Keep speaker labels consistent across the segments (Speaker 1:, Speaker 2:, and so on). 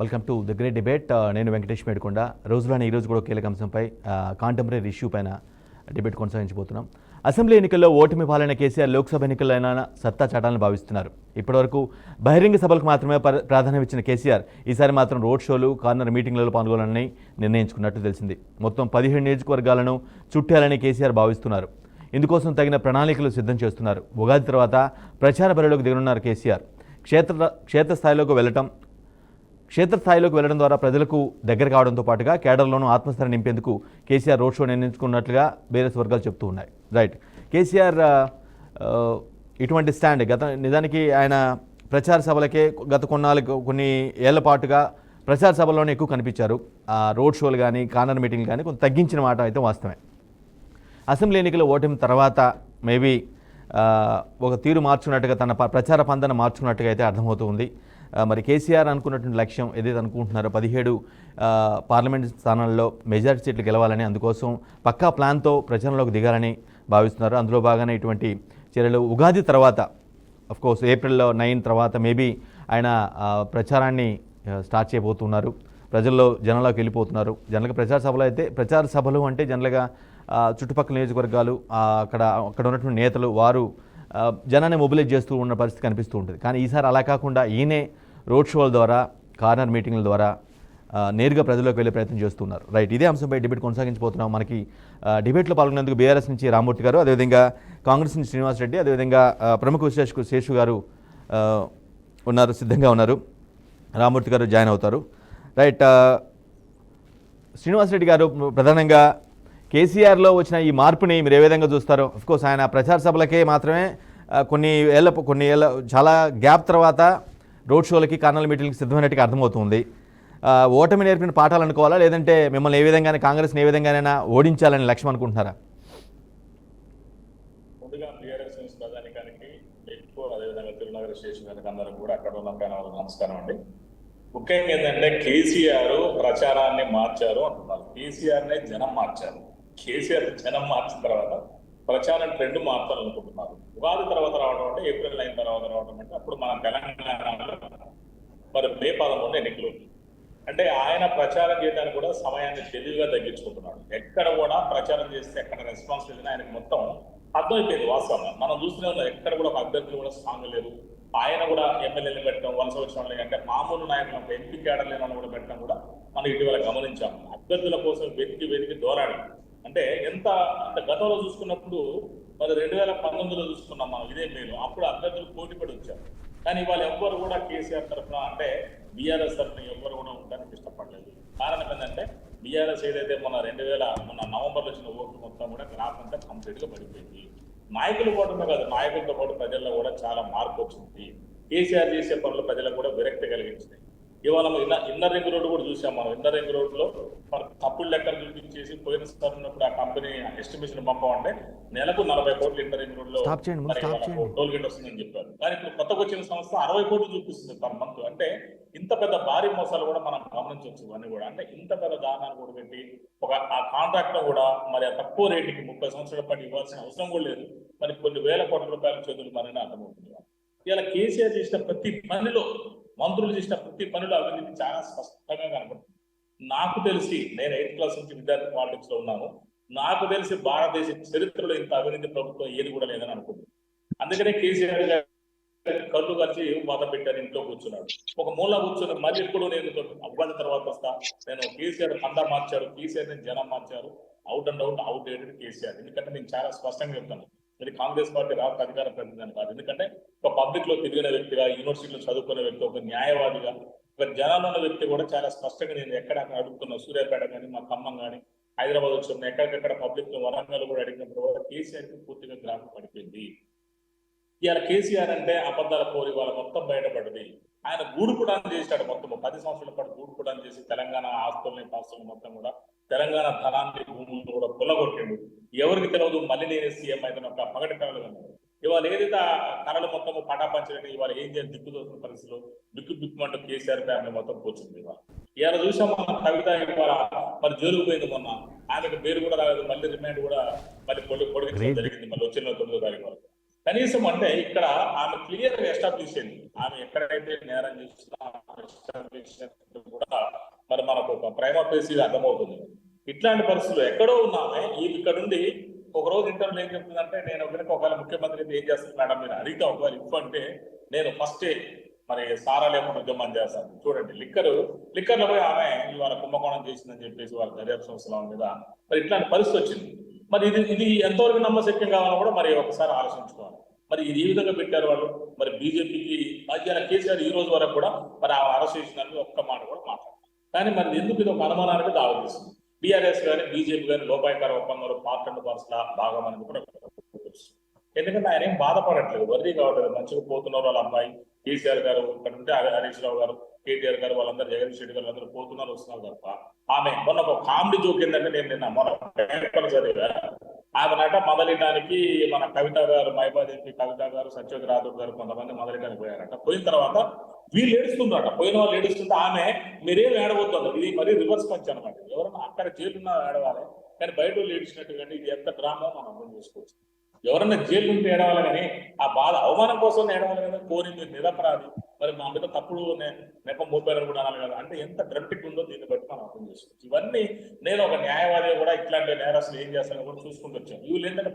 Speaker 1: Welcome to the great debate. నేను వెంకటేష్ మేడుకొండ. రోజులోనే ఈరోజు కూడా కీలక అంశంపై కాంటెంపరీ ఇష్యూ పైన డిబేట్ కొనసాగించబోతున్నాం. అసెంబ్లీ ఎన్నికల్లో ఓటమి పాలైన కేసీఆర్ లోక్సభ ఎన్నికలైనా సత్తా చాటాలని భావిస్తున్నారు. ఇప్పటివరకు బహిరంగ సభలకు మాత్రమే ప్రాధాన్యం ఇచ్చిన కేసీఆర్ ఈసారి మాత్రం రోడ్ షోలు, కార్నర్ మీటింగ్లలో పాల్గొనాలని నిర్ణయించుకున్నట్టు తెలిసింది. మొత్తం 17 నియోజకవర్గాలను చుట్టాలని కేసీఆర్ భావిస్తున్నారు. ఇందుకోసం తగిన ప్రణాళికలు సిద్ధం చేస్తున్నారు. ఉగాది తర్వాత ప్రచార బరిలోకి దిగనున్నారు కేసీఆర్. క్షేత్రస్థాయిలోకి వెళ్ళడం ద్వారా ప్రజలకు దగ్గర కావడంతో పాటుగా కేడర్లోనూ ఆత్మస్థైర్యం నింపేందుకు కేసీఆర్ రోడ్ షో నిర్ణయించుకున్నట్లుగా వేరే వర్గాలు చెప్తూ ఉన్నాయి. రైట్, కేసీఆర్ ఇటువంటి స్టాండ్ నిజానికి ఆయన ప్రచార సభలకే గత కొన్ని ఏళ్ల పాటుగా ప్రచార సభల్లోనే ఎక్కువ కనిపించారు. రోడ్ షోలు కానీ కార్నర్ మీటింగ్లు కానీ కొంత తగ్గించిన మాట అయితే వాస్తవమే. అసెంబ్లీ ఎన్నికల ఓటమి తర్వాత మేబీ ఒక తీరు మార్చుకున్నట్టుగా, తన ప్రచార పందన మార్చుకున్నట్టుగా అయితే అర్థమవుతుంది. మరి కేసీఆర్ అనుకున్నటువంటి లక్ష్యం ఏదైతే అనుకుంటున్నారో 17 పార్లమెంట్ స్థానాల్లో మెజారిటీ సీట్లు గెలవాలని, అందుకోసం పక్కా ప్లాన్తో ప్రచారంలోకి దిగాలని భావిస్తున్నారు. అందులో భాగంగానే ఇటువంటి చర్యలు. ఉగాది తర్వాత అఫ్కోర్స్ ఏప్రిల్ 9 తర్వాత మేబీ ఆయన ప్రచారాన్ని స్టార్ట్ చేయబోతున్నారు. ప్రజల్లో జనంలోకి వెళ్ళిపోతున్నారు. జనరల్గా ప్రచార సభలు అంటే జనరల్గా చుట్టుపక్కల నియోజకవర్గాలు, అక్కడ ఉన్నటువంటి నేతలు వారు జనాన్ని మొబిలైజ్ చేస్తూ ఉన్న పరిస్థితి కనిపిస్తూ ఉంటుంది. కానీ ఈసారి అలా కాకుండా ఈయనే రోడ్ షోల ద్వారా, కార్నర్ మీటింగ్ల ద్వారా నేరుగా ప్రజల్లోకి వెళ్ళే ప్రయత్నం చేస్తున్నారు. రైట్, ఇదే అంశంపై డిబేట్ కొనసాగించబోతున్నాం. మనకి డిబేట్లో పాల్గొనేందుకు బీఆర్ఎస్ నుంచి రామ్మూర్తి గారు, అదేవిధంగా కాంగ్రెస్ నుంచి శ్రీనివాస్ రెడ్డి, అదేవిధంగా ప్రముఖ విశ్లేషకు శేషు గారు సిద్ధంగా ఉన్నారు. రామ్మూర్తి గారు జాయిన్ అవుతారు. రైట్, శ్రీనివాస్ రెడ్డి గారు, ప్రధానంగా కేసీఆర్లో వచ్చిన ఈ మార్పుని మీరు ఏ విధంగా చూస్తారో? అఫ్కోర్స్ ఆయన ప్రచార సభలకే మాత్రమే కొన్ని ఏళ్ళ చాలా గ్యాప్ తర్వాత రోడ్ షోలకి, కార్నర్ మీటింగ్కి సిద్ధమైనట్టుగా అర్థమవుతుంది. ఓటమి నేర్పిన పాఠాలు అనుకోవాలా, లేదంటే మిమ్మల్ని ఏ విధంగానే కాంగ్రెస్ని ఏ విధంగానైనా ఓడించాలని లక్ష్యం అనుకుంటున్నారా?
Speaker 2: ముందుగా టీఆర్ఎస్ ప్రధానికానికి ఎక్కువ, అదేవిధంగా తిరునగర శేషు గారికి అందరూ కూడా అక్కడ ఉన్న ప్యానల్ నమస్కారం అండి. ముఖ్యంగా ఏంటంటే కేసీఆర్ ప్రచారాన్ని మార్చారు అంటున్నారు. కేసీఆర్నే జనం మార్చారు. కేసీఆర్ జనం మార్చిన తర్వాత ప్రచారం ట్రెండ్ మార్చాలనుకుంటున్నారు. ఉగాది తర్వాత రావడం అంటే ఏప్రిల్ 9 తర్వాత రావడం అంటే అప్పుడు మన తెలంగాణలో మరి మే 11 ఎన్నికలు. అంటే ఆయన ప్రచారం చేయడానికి కూడా సమయాన్ని తెలివిగా తగ్గించుకుంటున్నాడు. ఎక్కడ కూడా ప్రచారం చేస్తే ఎక్కడ రెస్పాన్స్ లేదని ఆయనకు మొత్తం అర్థమైపోయింది. వాస్తవంగా మనం చూస్తూనే ఉన్నాం. ఎక్కడ కూడా ఒక అభ్యర్థులు కూడా స్ట్రాంగ్ లేదు. ఆయన కూడా ఎమ్మెల్యేలు పెట్టడం, వలస వచ్చిన వాళ్ళని, అంటే మామూలు నాయకులు ఎంపీ కేడర్ లేని కూడా పెట్టడం కూడా మనం ఇటీవల గమనించాము. అభ్యర్థుల కోసం వెతికి దోరాడి, అంటే గతంలో చూసుకున్నప్పుడు మరి 2019లో చూసుకున్నాం మనం ఇదే మేలు. అప్పుడు అభ్యర్థులు పోటీ పడి వచ్చారు. కానీ ఇవాళ ఎవ్వరు కూడా కేసీఆర్ తరఫున, అంటే బీఆర్ఎస్ తరఫున ఎవ్వరు కూడా ఉండడానికి ఇష్టపడలేదు. కారణం ఏంటంటే బీఆర్ఎస్ ఏదైతే మొన్న నవంబర్లో వచ్చిన ఓట్లు మొత్తం కూడా గ్రాఫ్ అంతా కంప్లీట్గా పడిపోయింది. నాయకులు పోవడమే కాదు, నాయకులతో పాటు ప్రజల్లో కూడా చాలా మార్పు వచ్చింది. కేసీఆర్ చేసే పనులు ప్రజలకు కూడా విరక్తి కలిగించినాయి. ఇవాళ ఇన్నర్ రింగ్ రోడ్ కూడా చూసాం మనం. ఇన్నర్ రింగ్ రోడ్ లో తప్పుడు లెక్కలు చూపించేసి పోయిన సార్ ఉన్నప్పుడు ఆ కంపెనీ ఎస్టిమేషన్ పంపమంటే నెలకు 40 కోట్లు ఇన్నర్ రింగ్ రోడ్ లో టోల్ గేట్ వస్తుందని చెప్పారు. కానీ ఇప్పుడు కొత్తగా వచ్చిన సంస్థ 60 కోట్లు చూపిస్తుంది పర్ మంత్. అంటే ఇంత పెద్ద భారీ మోసాలు కూడా మనం గమనించవచ్చు. ఇవన్నీ కూడా అంటే ఇంత పెద్ద దానాన్ని కూడా పెట్టి ఆ కాంట్రాక్ట్ లో కూడా మరి ఆ తక్కువ రేటుకి 30 సంవత్సరాల పాటు ఇవ్వాల్సిన అవసరం కూడా లేదు. మరి కొన్ని వేల కోట్ల రూపాయల చేతులు మనని అర్థమవుతుంది. ఇలా కేసీఆర్ చేసిన ప్రతి పనిలో, మంత్రులు చేసిన ప్రతి పనిలో అవినీతి చాలా స్పష్టంగా కనపడుతుంది. నాకు తెలిసి, నేను 8th క్లాస్ నుంచి విద్యార్థి పాలిటిక్స్ లో ఉన్నాను. నాకు తెలిసి భారతదేశ చరిత్రలో ఇంత అవినీతి ప్రభుత్వం ఏది కూడా లేదని అనుకుంటుంది. అందుకనే కేసీఆర్ గారు కళ్ళు కలిసి బాధ పెట్టారు, ఇంట్లో కూర్చున్నాడు. ఒక మూల కూర్చొని మళ్ళీ ఇప్పుడు నేను అవ్వని తర్వాత వస్తా, నేను కేసీఆర్ పందా మార్చారు, కేసీఆర్ జనం మార్చారు, out and out dated KCR. ఎందుకంటే నేను చాలా స్పష్టంగా చెప్తాను, ఇది కాంగ్రెస్ పార్టీ రాష్ట్ర అధికార ప్రతినిధి కాదు. ఎందుకంటే ఒక పబ్లిక్ లో తిరిగిన వ్యక్తిగా, యూనివర్సిటీలో చదువుకున్న వ్యక్తి, ఒక న్యాయవాదిగా, ఒక జనాలు ఉన్న వ్యక్తి కూడా చాలా స్పష్టంగా నేను ఎక్కడ అడుగుతున్నా, సూర్యాపేట కానీ, మా ఖమ్మం కానీ, హైదరాబాద్ వచ్చిన ఎక్కడికెక్కడ పబ్లిక్ లో వరంగల్ కూడా అడిగినప్పుడు కూడా కేసీఆర్ కి పూర్తిగా గ్రాఫ్ పడిపోయింది. ఇవాళ కేసీఆర్ అంటే అబద్ధాల కోరి వాళ్ళ మొత్తం బయటపడింది. ఆయన గూడుపుడాన్ని చేశాడు. మొత్తం 10 సంవత్సరాల పాటు గూడుపుడాన్ని చేసి తెలంగాణ ఆస్తుల్ని పాస్తుల్ని మొత్తం కూడా, తెలంగాణ ధనాన్ని, భూములను కూడా కొల్లగొట్టిండు. ఎవరికి తెలియదు మళ్ళీ నేను సీఎం అయితే ఒక పగటి కళలు అన్నారు. ఇవాళ ఏదైతే కళలు మొత్తం పటాపంచలని ఇవాళ ఏం చేయాలి దిక్కుదోసిన పరిస్థితులు బిక్కుమంటూ కేసీఆర్ ఫ్యామిలీ మొత్తం కూర్చుంది. ఇవాళ చూసాం మన కవిత ఇవాళ మరి జైలుకు పోయింది. మొన్న ఆమెకు పేరు కూడా రాలేదు, మళ్ళీ రిమాండ్ కూడా మళ్ళీ పొడిగించడం జరిగింది మళ్ళీ వచ్చిన 9వ తారీఖు వరకు. కనీసం అంటే ఇక్కడ ఆమె క్లియర్ గా ఎస్టాబ్లిష్ అయింది. ఆమె ఎక్కడైతే నేరం చేసినా కూడా మరి మనకు ఒక ప్రైమా ఫేసీగా అర్థమవుతుంది. ఇట్లాంటి పరిస్థితులు ఎక్కడో ఉన్నామే ఈ ఇక్కడ నుండి ఒక రోజు ఇంటర్వ్యూలో ఏం చెప్తుందంటే, నేను ఒకవేళ ముఖ్యమంత్రి ఏం చేస్తుంది మేడం మీరు అడిగితే ఒకవేళ ఇవ్వంటే నేను ఫస్ట్ మరి సారా లేకుండా ఉద్యమం చేస్తాను. చూడండి లిక్కర్లో పోయి ఆమె ఇవాళ కుంభకోణం చేసిందని చెప్పేసి వాళ్ళ దర్యాప్తు సంస్థల మీద మరి ఇట్లాంటి పరిస్థితి వచ్చింది. మరి ఇది ఎంతవరకు నమ్మశక్యం కావాలో కూడా మరి ఒకసారి ఆలోచించుకోవాలి. మరి ఇది ఏ విధంగా పెట్టారు వాళ్ళు? మరి బీజేపీకి అధ్యయన కేసీఆర్ ఈ రోజు వరకు కూడా మరి ఆమె అరెస్ట్ చేసినట్టు ఒక్క మాట కూడా మాట్లాడారు. కానీ మరి ఎందుకు ఇది ఒక అనుమానానికి దావతీస్తుంది? టీఆర్ఎస్ కానీ బీజేపీ కానీ లోపాయకార ఒప్పందంలో పార్ట్ అండ్ పార్సల్ భాగం అనేది కూడా తెలుసు. ఎందుకంటే ఆయన ఏం బాధపడట్లేదు, వర్రీ కావట్లేదు. మంచిగా పోతున్నారు వాళ్ళ అమ్మాయి కేసీఆర్ గారు, ఇక్కడ ఉంటే హరీష్ రావు గారు, కేటీఆర్ గారు, వాళ్ళందరూ జగదీష్ రెడ్డి గారు అందరూ పోతున్నారు వస్తున్నారు తప్ప ఆమె మొన్న ఒక కామెడీ జోక్ ఏంటంటే, నేను నిన్న మన చదివా ఆమె నట మొదలడానికి మన కవిత గారు, మైబాదేవి కవిత గారు, సత్యవతి రాథోడ్ గారు కొంతమంది మొదలడానికి పోయారట. పోయిన తర్వాత వీళ్ళు ఏడుస్తుందట, పోయిన వాళ్ళు ఏడుస్తుంటే ఆమె మీరేం ఏడవద్దు, ఇది మరీ రివర్స్ పంచ్ అనమాట. ఎవరన్నా అక్కడ జైలున్నా ఏడవాలి, కానీ బయట వాళ్ళు ఏడిచినట్టు కానీ ఇది ఎంత డ్రామా మనం అర్థం చేసుకోవచ్చు. ఎవరన్నా జైలు ఉంటే ఏడవాలి కానీ ఆ బాధ అవమానం కోసం ఏడవాలి కదా, కోరింది నిరపరాధి, మరి మా మీద తప్పుడు నెపం మోపారని కూడా అనాలి కదా. అంటే ఎంత డ్రమ్టిక్ ఉందో దీన్ని బట్టి మనం అర్థం చేసుకోవచ్చు. ఇవన్నీ నేను ఒక న్యాయవాది కూడా ఇట్లాంటి నేరస్తులు ఏం చేస్తానో కూడా చూసుకుంటూ వచ్చాను. వీళ్ళు ఏంటంటే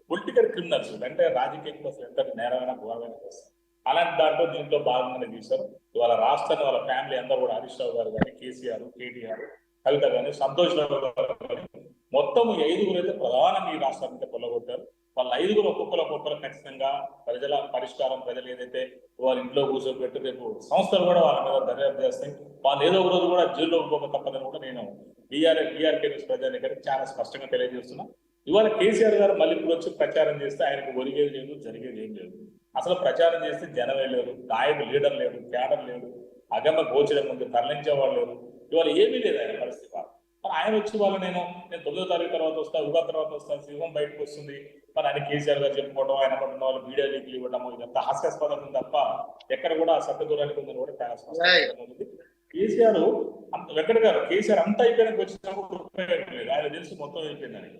Speaker 2: పొలిటికల్ క్రిమినల్స్, అంటే రాజకీయ కోసం ఎంత నేరమైనా ఘోరమైన చేస్తారు. అలాంటి దాంట్లో దీంట్లో భాగంగానే తీశారు. ఇవాళ రాష్ట్రాన్ని వాళ్ళ ఫ్యామిలీ అందరూ కూడా హరీష్ రావు గారు కానీ, కేసీఆర్, కేటీఆర్, కవిత కానీ, సంతోష్ రావు గారు కానీ మొత్తం 5 అయితే ప్రధానంగా ఈ రాష్ట్రానికి కొల్లగొట్టారు. వాళ్ళ 5 ఒక్కొక్కరు ఖచ్చితంగా ప్రజల పరిష్కారం, ప్రజలు ఏదైతే వాళ్ళ ఇంట్లో కూర్చోబెట్టి రేపు సంస్థలు కూడా వాళ్ళ మీద దర్యాప్తు చేస్తాయి. వాళ్ళు ఏదో ఒక రోజు కూడా జైల్లో పోక తప్పదని కూడా నేను బీఆర్కే న్యూస్ ప్రజానికి చాలా స్పష్టంగా తెలియజేస్తున్నా. ఇవాళ కేసీఆర్ గారు మళ్ళీ ఇప్పుడు వచ్చి ప్రచారం చేస్తే ఆయనకు ఒరిగేది లేదు, జరిగేది ఏం లేదు. అసలు ప్రచారం చేస్తే జనమే లేరు, నాయకుడు లీడర్ లేడు, క్యాడర్ లేడు, అగమ్య గోచరం ముందు తరలించేవాళ్ళు లేరు. ఇవాళ ఏమీ లేదు ఆయన పరిస్థితి. మరి ఆయన వచ్చి వాళ్ళు నేను 9వ తారీఖు తర్వాత వస్తా, ఉగాది తర్వాత వస్తాను, సింహం బయటకు వస్తుంది మరి ఆయన కేసీఆర్ గారు చెప్పుకోవడం, ఆయన పట్టిన వాళ్ళు మీడియా లీక్లు ఇవ్వడము, ఇదంతా హాస్యాస్పదం ఉంది తప్ప ఎక్కడ కూడా సత్యదూరానికి ఉందని కూడా చాలా స్పష్టంగా ఉంది. కేసీఆర్ వెంకట గారు కేసీఆర్ అంతా అయిపోయినాక వచ్చినప్పుడు ఆయన తెలిసి మొత్తం అయిపోయిందని.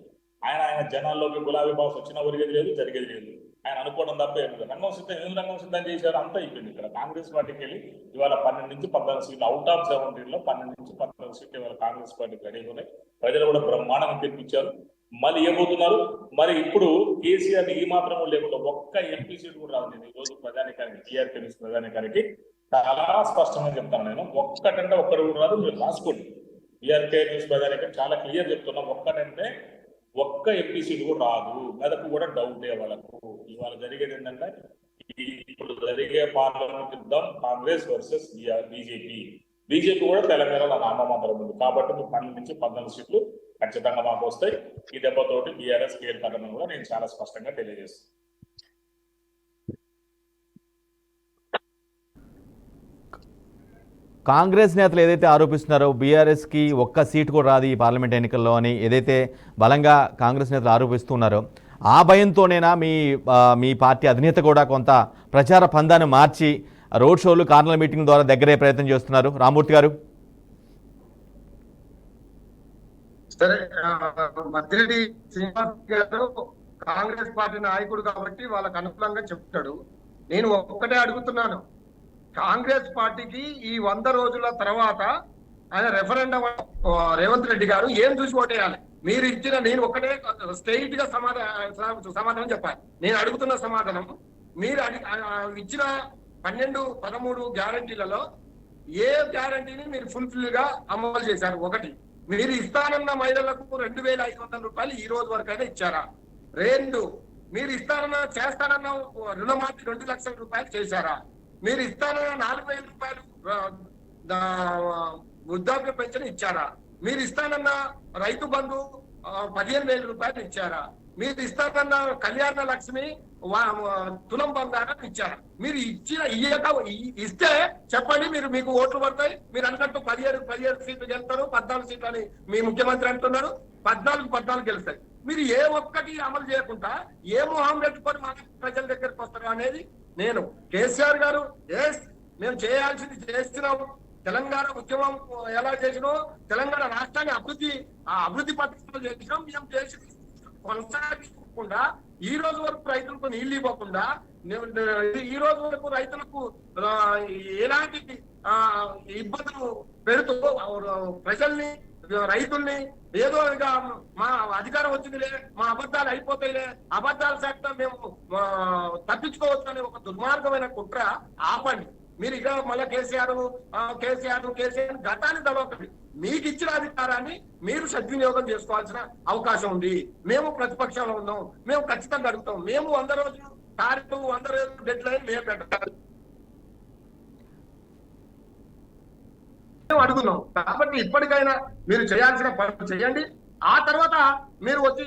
Speaker 2: ఆయన జనాల్లోకి గులాబీ బాస్ వచ్చినా ఒరిగేది లేదు, జరిగేది లేదు. ఆయన అనుకోవడం తప్ప రంగం సిద్ధం చేశారు, అంతా అయిపోయింది. ఇక్కడ కాంగ్రెస్ పార్టీకి వెళ్ళి ఇవాళ 12 నుంచి 14 సీట్లు అవుట్ ఆఫ్ 17లో 12 నుంచి 14 సీట్లు ఇవాళ కాంగ్రెస్ పార్టీకి రెడీగా ఉన్నాయి. ప్రజలు కూడా బ్రహ్మాండంగా తెప్పించారు. మళ్ళీ ఏమవుతున్నారు మరి ఇప్పుడు కేసీఆర్ ఈ మాత్రం లేకుండా ఒక్క ఎంపీ సీట్ కూడా రాదు. నేను ఈ రోజు ప్రధానికానికి టీఆర్కే న్యూస్ ప్రధానికానికి చాలా స్పష్టంగా చెప్తాను. నేను ఒక్కటంటే ఒక్కరు కూడా రాదు, మీరు రాసుకోండి. టీఆర్కే న్యూస్ ప్రధానికానికి చాలా క్లియర్ చెప్తున్నా, ఒక్క ఎంపీ సీట్ కూడా రాదు. మెదకు కూడా డౌటే వాళ్ళకు. ఇవాళ జరిగేది ఏంటంటే ఇప్పుడు జరిగే పార్లమెంట్ యుద్ధం కాంగ్రెస్ వర్సెస్ బీజేపీ కూడా తెలంగాణలో నామమాత్రం ఉంది. కాబట్టి 12 నుంచి 14 సీట్లు ఖచ్చితంగా మాకు వస్తాయి. ఈ దెబ్బతోటి బీఆర్ఎస్ కేర్ కథను కూడా నేను చాలా స్పష్టంగా తెలియజేస్తాను.
Speaker 1: కాంగ్రెస్ నేతలు ఏదైతే ఆరోపిస్తున్నారో బీఆర్ఎస్కి ఒక్క సీటు కూడా రాదు ఈ పార్లమెంట్ ఎన్నికల్లో అని ఏదైతే బలంగా కాంగ్రెస్ నేతలు ఆరోపిస్తున్నారో ఆ భయంతోనేనా మీ పార్టీ అధినేత కూడా కొంత ప్రచార పందాన్ని మార్చి రోడ్ షోలు, కార్నర్ మీటింగ్ ద్వారా దగ్గరే ప్రయత్నం చేస్తున్నారు? రామూర్తి గారు.
Speaker 3: సరే, మద్దిరెడ్డి శ్రీనివాస్ గారు కాంగ్రెస్ పార్టీ నాయకుడు కాబట్టి వాళ్ళకు అనుకూలంగా చెప్తాడు. నేను ఒక్కటే అడుగుతున్నాను, కాంగ్రెస్ పార్టీకి ఈ 100 రోజుల తర్వాత ఆయన రెఫరెండం రేవంత్ రెడ్డి గారు ఏం చూసి ఓటేయాలి? మీరు ఇచ్చిన, నేను ఒక్కటే స్ట్రైట్ గా సమాధానం చెప్పాలి. నేను అడుగుతున్న సమాధానం, మీరు ఇచ్చిన 12-13 గ్యారంటీలలో ఏ గ్యారంటీని మీరు ఫుల్ఫిల్ గా అమలు చేశారు? ఒకటి, మీరు ఇస్తానన్న మహిళలకు 2,500 రూపాయలు ఈ రోజు వరకైనా ఇచ్చారా? 2, మీరు చేస్తానన్న రుణమాఫీ 2 లక్షల రూపాయలు చేశారా? మీరు ఇస్తానన్న 4,000 రూపాయలు వృద్ధాప్య పెన్షన్ ఇచ్చారా? మీరు ఇస్తానన్న రైతు బంధు 15,000 రూపాయలు ఇచ్చారా? మీరు ఇస్తానన్న కళ్యాణ లక్ష్మి తులం బంగారం ఇచ్చారా? మీరు ఇస్తే చెప్పండి, మీకు ఓట్లు పడతాయి. మీరు అన్నట్టు 17 సీట్లు గెలుస్తారు, 14 సీట్లు అని మీ ముఖ్యమంత్రి అంటున్నారు. 14 గెలుస్తాయి. మీరు ఏ ఒక్కటి అమలు చేయకుండా ఏ మొహం పెట్టుకొని మన ప్రజల దగ్గరికి వస్తారు అనేది నేను. కేసీఆర్ గారు మేము చేయాల్సింది చేస్తున్నాం. తెలంగాణ ఉద్యమం ఎలా చేసినో, తెలంగాణ రాష్ట్రాన్ని అభివృద్ధి పద్ధతిలో చేసినాం. మేము చేసి కొనసాగించకుండా ఈ రోజు వరకు రైతులకు నీళ్లు ఇవ్వకుండా, ఈ రోజు వరకు రైతులకు ఎలాంటి ఇబ్బందులు పెడుతూ ప్రజల్ని రైతుల్ని ఏదో ఇక మా అధికారం వచ్చిందిలే, మా అబద్ధాలు అయిపోతాయిలే, అబద్ధాల శాతం మేము తప్పించుకోవచ్చు అనే ఒక దుర్మార్గమైన కుట్ర ఆపండి. మీరు ఇక మళ్ళీ కేసీఆర్ గతాన్ని తడవకండి. మీకు ఇచ్చిన అధికారాన్ని మీరు సద్వినియోగం చేసుకోవాల్సిన అవకాశం ఉంది. మేము ప్రతిపక్షంలో ఉన్నాం, మేము ఖచ్చితంగా అడుగుతాం. మేము 100 రోజులు టార్గెట్ 100 రోజులు డెడ్ లైన్ మేము పెట్టాలి అడుగున్నాం. కాబట్టి ఇప్పటికైనా మీరు చేయాల్సిన పనులు చేయండి. ఆ తర్వాత మీరు వచ్చి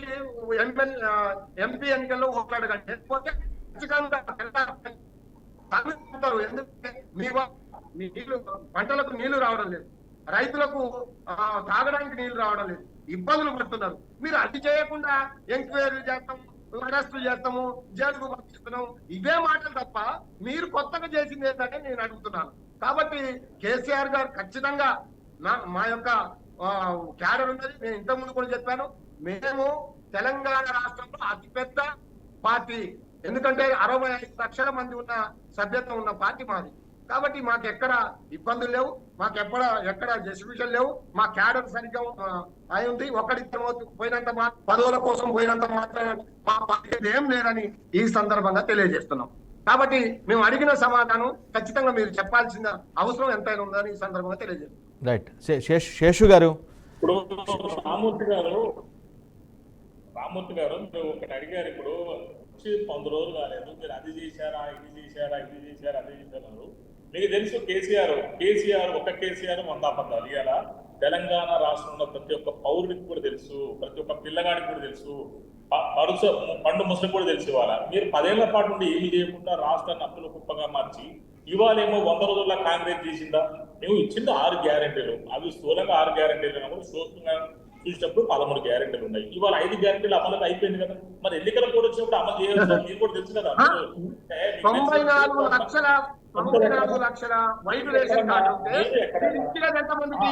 Speaker 3: ఎంపీ ఎన్నికల్లో ఓట్లాడగండి. లేకపోతే ఖచ్చితంగా ఎందుకంటే నీళ్లు పంటలకు నీళ్లు రావడం లేదు, రైతులకు తాగడానికి నీళ్లు రావడం లేదు, ఇబ్బందులు పడుతున్నారు. మీరు అది చేయకుండా ఎంక్వైరీ చేస్తాము, అరెస్టు చేస్తాము, జైలుకు పంపిస్తున్నాం, ఇవే మాటలు తప్ప మీరు కొత్తగా చేసింది ఏంటంటే నేను అడుగుతున్నాను. కాబట్టి కేసీఆర్ గారు ఖచ్చితంగా మా యొక్క క్యాడర్ ఉన్నది. నేను ఇంతకుముందు కూడా చెప్పాను, మేము తెలంగాణ రాష్ట్రంలో అతిపెద్ద పార్టీ. ఎందుకంటే 65 లక్షల మంది ఉన్న సభ్యత్వం ఉన్న పార్టీ మాది. కాబట్టి మాకు ఎక్కడ ఇబ్బందులు లేవు, మాకు ఎక్కడ డిస్ట్రిబ్యూషన్ లేవు. మా క్యాడర్ సరిగ్గా అయి ఉంది. ఒక్కడిద్దరు పోయినంత పదవుల కోసం పోయినంత మాత్రం మా పార్టీ ఏం లేదని ఈ సందర్భంగా తెలియజేస్తున్నాం. కాబట్టి మేము అడిగిన సమాధానం ఖచ్చితంగా మీరు చెప్పాల్సిన అవసరం ఎంతైనా ఉందని ఈ సందర్భంగా తెలియజేస్తున్నాం.
Speaker 1: రైట్. శేషు గారు,
Speaker 2: ఇప్పుడు రామూర్తి గారు మీరు ఒకటి అడిగారు. ఇప్పుడు 100 రోజులు కాలేదు, మీరు అది చేశారా, ఇది చేశారా, అది చేశారు. మీకు తెలుసు కేసీఆర్ ఒక కేసీఆర్ 100 అబద్ధాలు. ఇవాళ తెలంగాణ రాష్ట్రంలో ప్రతి ఒక్క పౌరుడికి కూడా తెలుసు, ప్రతి ఒక్క పిల్లగాడికి కూడా తెలుసు, పండు ముసలికి కూడా తెలుసు. ఇవాళ మీరు 10 ఏళ్ల పాటు నుండి ఏమి చేయకుండా రాష్ట్రాన్ని అప్పుల కుప్పగా మార్చి ఇవాళేమో 100 రోజుల్లో కాంగ్రెస్ చేసిందా? మేము ఇచ్చింది 6 గ్యారెంటీలు. అవి స్థూలంగా 6 గ్యారెంటీలు కూడా సూక్ష్మంగా చూసినప్పుడు 13 గ్యారెంటీలు ఉన్నాయి. ఇవాళ 5 గ్యారెంటీలు అమలు అయిపోయింది కదా. మరి ఎన్నికల కూడా వచ్చినప్పుడు అమలు చేయాల్సి మీరు కూడా తెలుసు కదా.
Speaker 3: 94 లక్షల వైట్ రేషన్ కార్డు ఉంటే ఎంతమందికి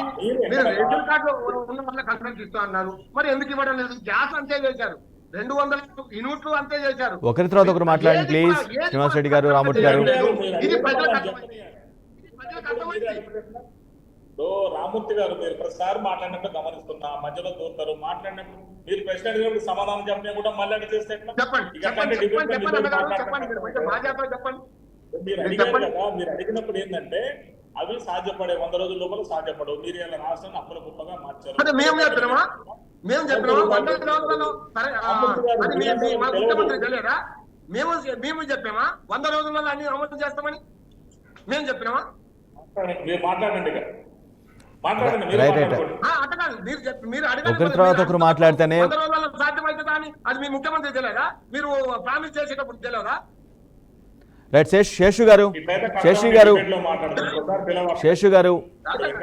Speaker 3: మీరు రేషన్ కార్డు ఉన్న వాళ్ళకి కంప్లైంట్ ఇస్తా అన్నారు. మరి ఎందుకు ఇవ్వడం లేదు? గ్యాస్ అంతే చేశారు, 200 యూనిట్లు అంతే చేశారు.
Speaker 1: ఒకరి తర్వాత ఒకరు మాట్లాడండి ప్లీజ్. శ్రీనివాస్ రెడ్డి గారు, రామూర్తి గారు.
Speaker 3: ఇది ప్రజలకు అర్థమైంది.
Speaker 2: రామూర్తి గారు మీరు ప్రతిసారి మాట్లాడినట్టు గమనిస్తున్నా, మధ్యలో దూరుతారు. మాట్లాడినప్పుడు మీరు ప్రశ్న అడిగినప్పుడు సమాధానం చెప్పినా కూడా మళ్ళీ చేస్తే మీరు అడిగారు కదా. మీరు అడిగినప్పుడు ఏంటంటే అవి సాధ్యపడే 100 రోజుల లోపల సాధ్యపడవు. మీరు ఇలా రాష్ట్రాన్ని అప్పుల కుప్పగా మార్చారు.
Speaker 3: మేము చెప్పినామా 100 రోజులలో ముఖ్యమంత్రి తెలియదా? మేము చెప్పామా 100 రోజులలో అన్ని అమలు చేస్తామని మేము చెప్పినామా?
Speaker 2: మీరు మాట్లాడండి.
Speaker 1: ఒకరి తర్వాత ఒకరు మాట్లాడితేనే
Speaker 3: సాధ్యమవుతుందా అని అది మీ ముఖ్యమంత్రి తెలియదా? మీరు ప్రామిస్ చేసేటప్పుడు తెలియదా?
Speaker 1: రైట్. శేషు గారు,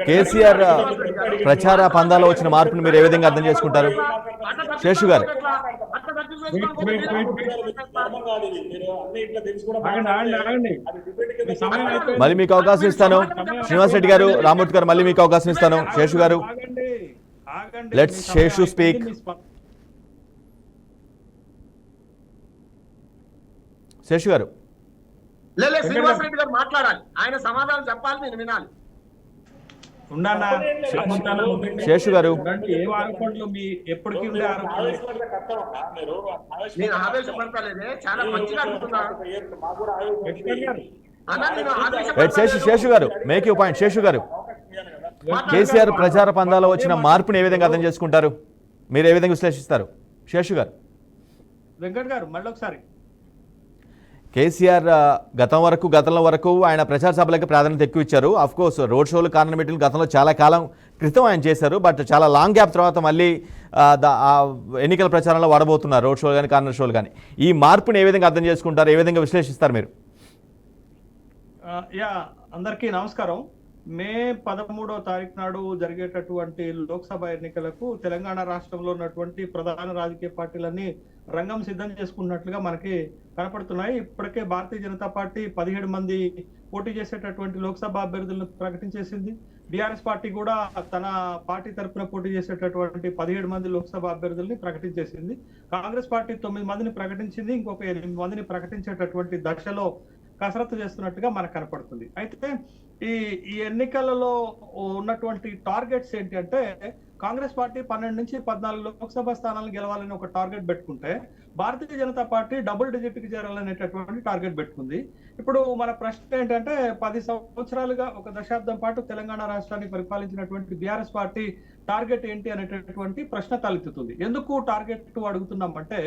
Speaker 1: కేసీఆర్ ప్రచార పందాలో వచ్చిన మార్పును మీరు ఏ విధంగా అర్థం చేసుకుంటారు? శేషు గారు, మళ్ళీ మీకు అవకాశం ఇస్తాను. శ్రీనివాస్ రెడ్డి గారు, రామూర్తి గారు, మళ్ళీ మీకు అవకాశం ఇస్తాను. శేషు గారు, లెట్స్ శేషు స్పీక్. శేషు గారు,
Speaker 3: శ్రీనివాస్ రెడ్డి గారు మాట్లాడాలి, ఆయన సమాధానం చెప్పాలి, నేను వినాలి.
Speaker 1: శేషు గారు,
Speaker 3: నేను ఆవేశపడతలేదే, చాలా మంచిగా అడుగుతున్నాను.
Speaker 1: శేషు గారు, మేక్ యూ పాయింట్. శేషు గారు, కేసీఆర్ ప్రచార పందాలో వచ్చిన మార్పుని ఏ విధంగా అర్థం చేసుకుంటారు? మీరు ఏ విధంగా విశ్లేషిస్తారు? శేషు గారు.
Speaker 4: వెంకట్ గారు మళ్ళీ ఒకసారి.
Speaker 1: కేసీఆర్ గతంలో వరకు ఆయన ప్రచార సభలకు ప్రాధాన్యత ఎక్కువ ఇచ్చారు. అఫ్ కోర్స్ రోడ్ షోలు, కార్నర్ మీటింగ్లు గతంలో చాలా కాలం క్రితం ఆయన చేశారు. బట్ చాలా లాంగ్ గ్యాప్ తర్వాత మళ్ళీ ఎన్నికల ప్రచారంలో వాడబోతున్నారు రోడ్ షోలు కానీ కార్నర్ షోలు కానీ. ఈ మార్పుని ఏ విధంగా అర్థం చేసుకుంటారు, ఏ విధంగా విశ్లేషిస్తారు మీరు?
Speaker 4: అందరికీ నమస్కారం. మే 13వ తారీఖు నాడు జరిగేటటువంటి లోక్సభ ఎన్నికలకు తెలంగాణ రాష్ట్రంలో ఉన్నటువంటి ప్రధాన రాజకీయ పార్టీలన్నీ రంగం సిద్ధం చేసుకున్నట్లుగా మనకి కనపడుతున్నాయి. ఇప్పటికే భారతీయ జనతా పార్టీ 17 మంది పోటీ చేసేటటువంటి లోక్సభ అభ్యర్థులను ప్రకటించేసింది. బీఆర్ఎస్ పార్టీ కూడా తన పార్టీ తరఫున పోటీ చేసేటటువంటి 17 మంది లోక్సభ అభ్యర్థుల్ని ప్రకటించేసింది. కాంగ్రెస్ పార్టీ 9 మందిని ప్రకటించింది. ఇంకొక 8 మందిని ప్రకటించేటటువంటి దశలో కసరత్తు చేస్తున్నట్టుగా మనకు కనపడుతుంది. అయితే ఈ ఈ ఎన్నికలలో ఉన్నటువంటి టార్గెట్స్ ఏంటి అంటే, కాంగ్రెస్ పార్టీ 12 నుంచి 14 లోక్సభ స్థానాలను గెలవాలని ఒక టార్గెట్ పెట్టుకుంటే, Bharatiya Janata party double digit కి చేరాలనేటటువంటి టార్గెట్ పెట్టుకుంది. ఇప్పుడు మన ప్రశ్న ఏంటంటే, 10 సంవత్సరాలుగా ఒక దశాబ్దం పాటు తెలంగాణ రాష్ట్రాన్ని పరిపాలించినటువంటి బీఆర్ఎస్ పార్టీ టార్గెట్ ఏంటి అనేటటువంటి ప్రశ్న తలెత్తుతుంది. ఎందుకు టార్గెట్ అడుగుతున్నామంటే,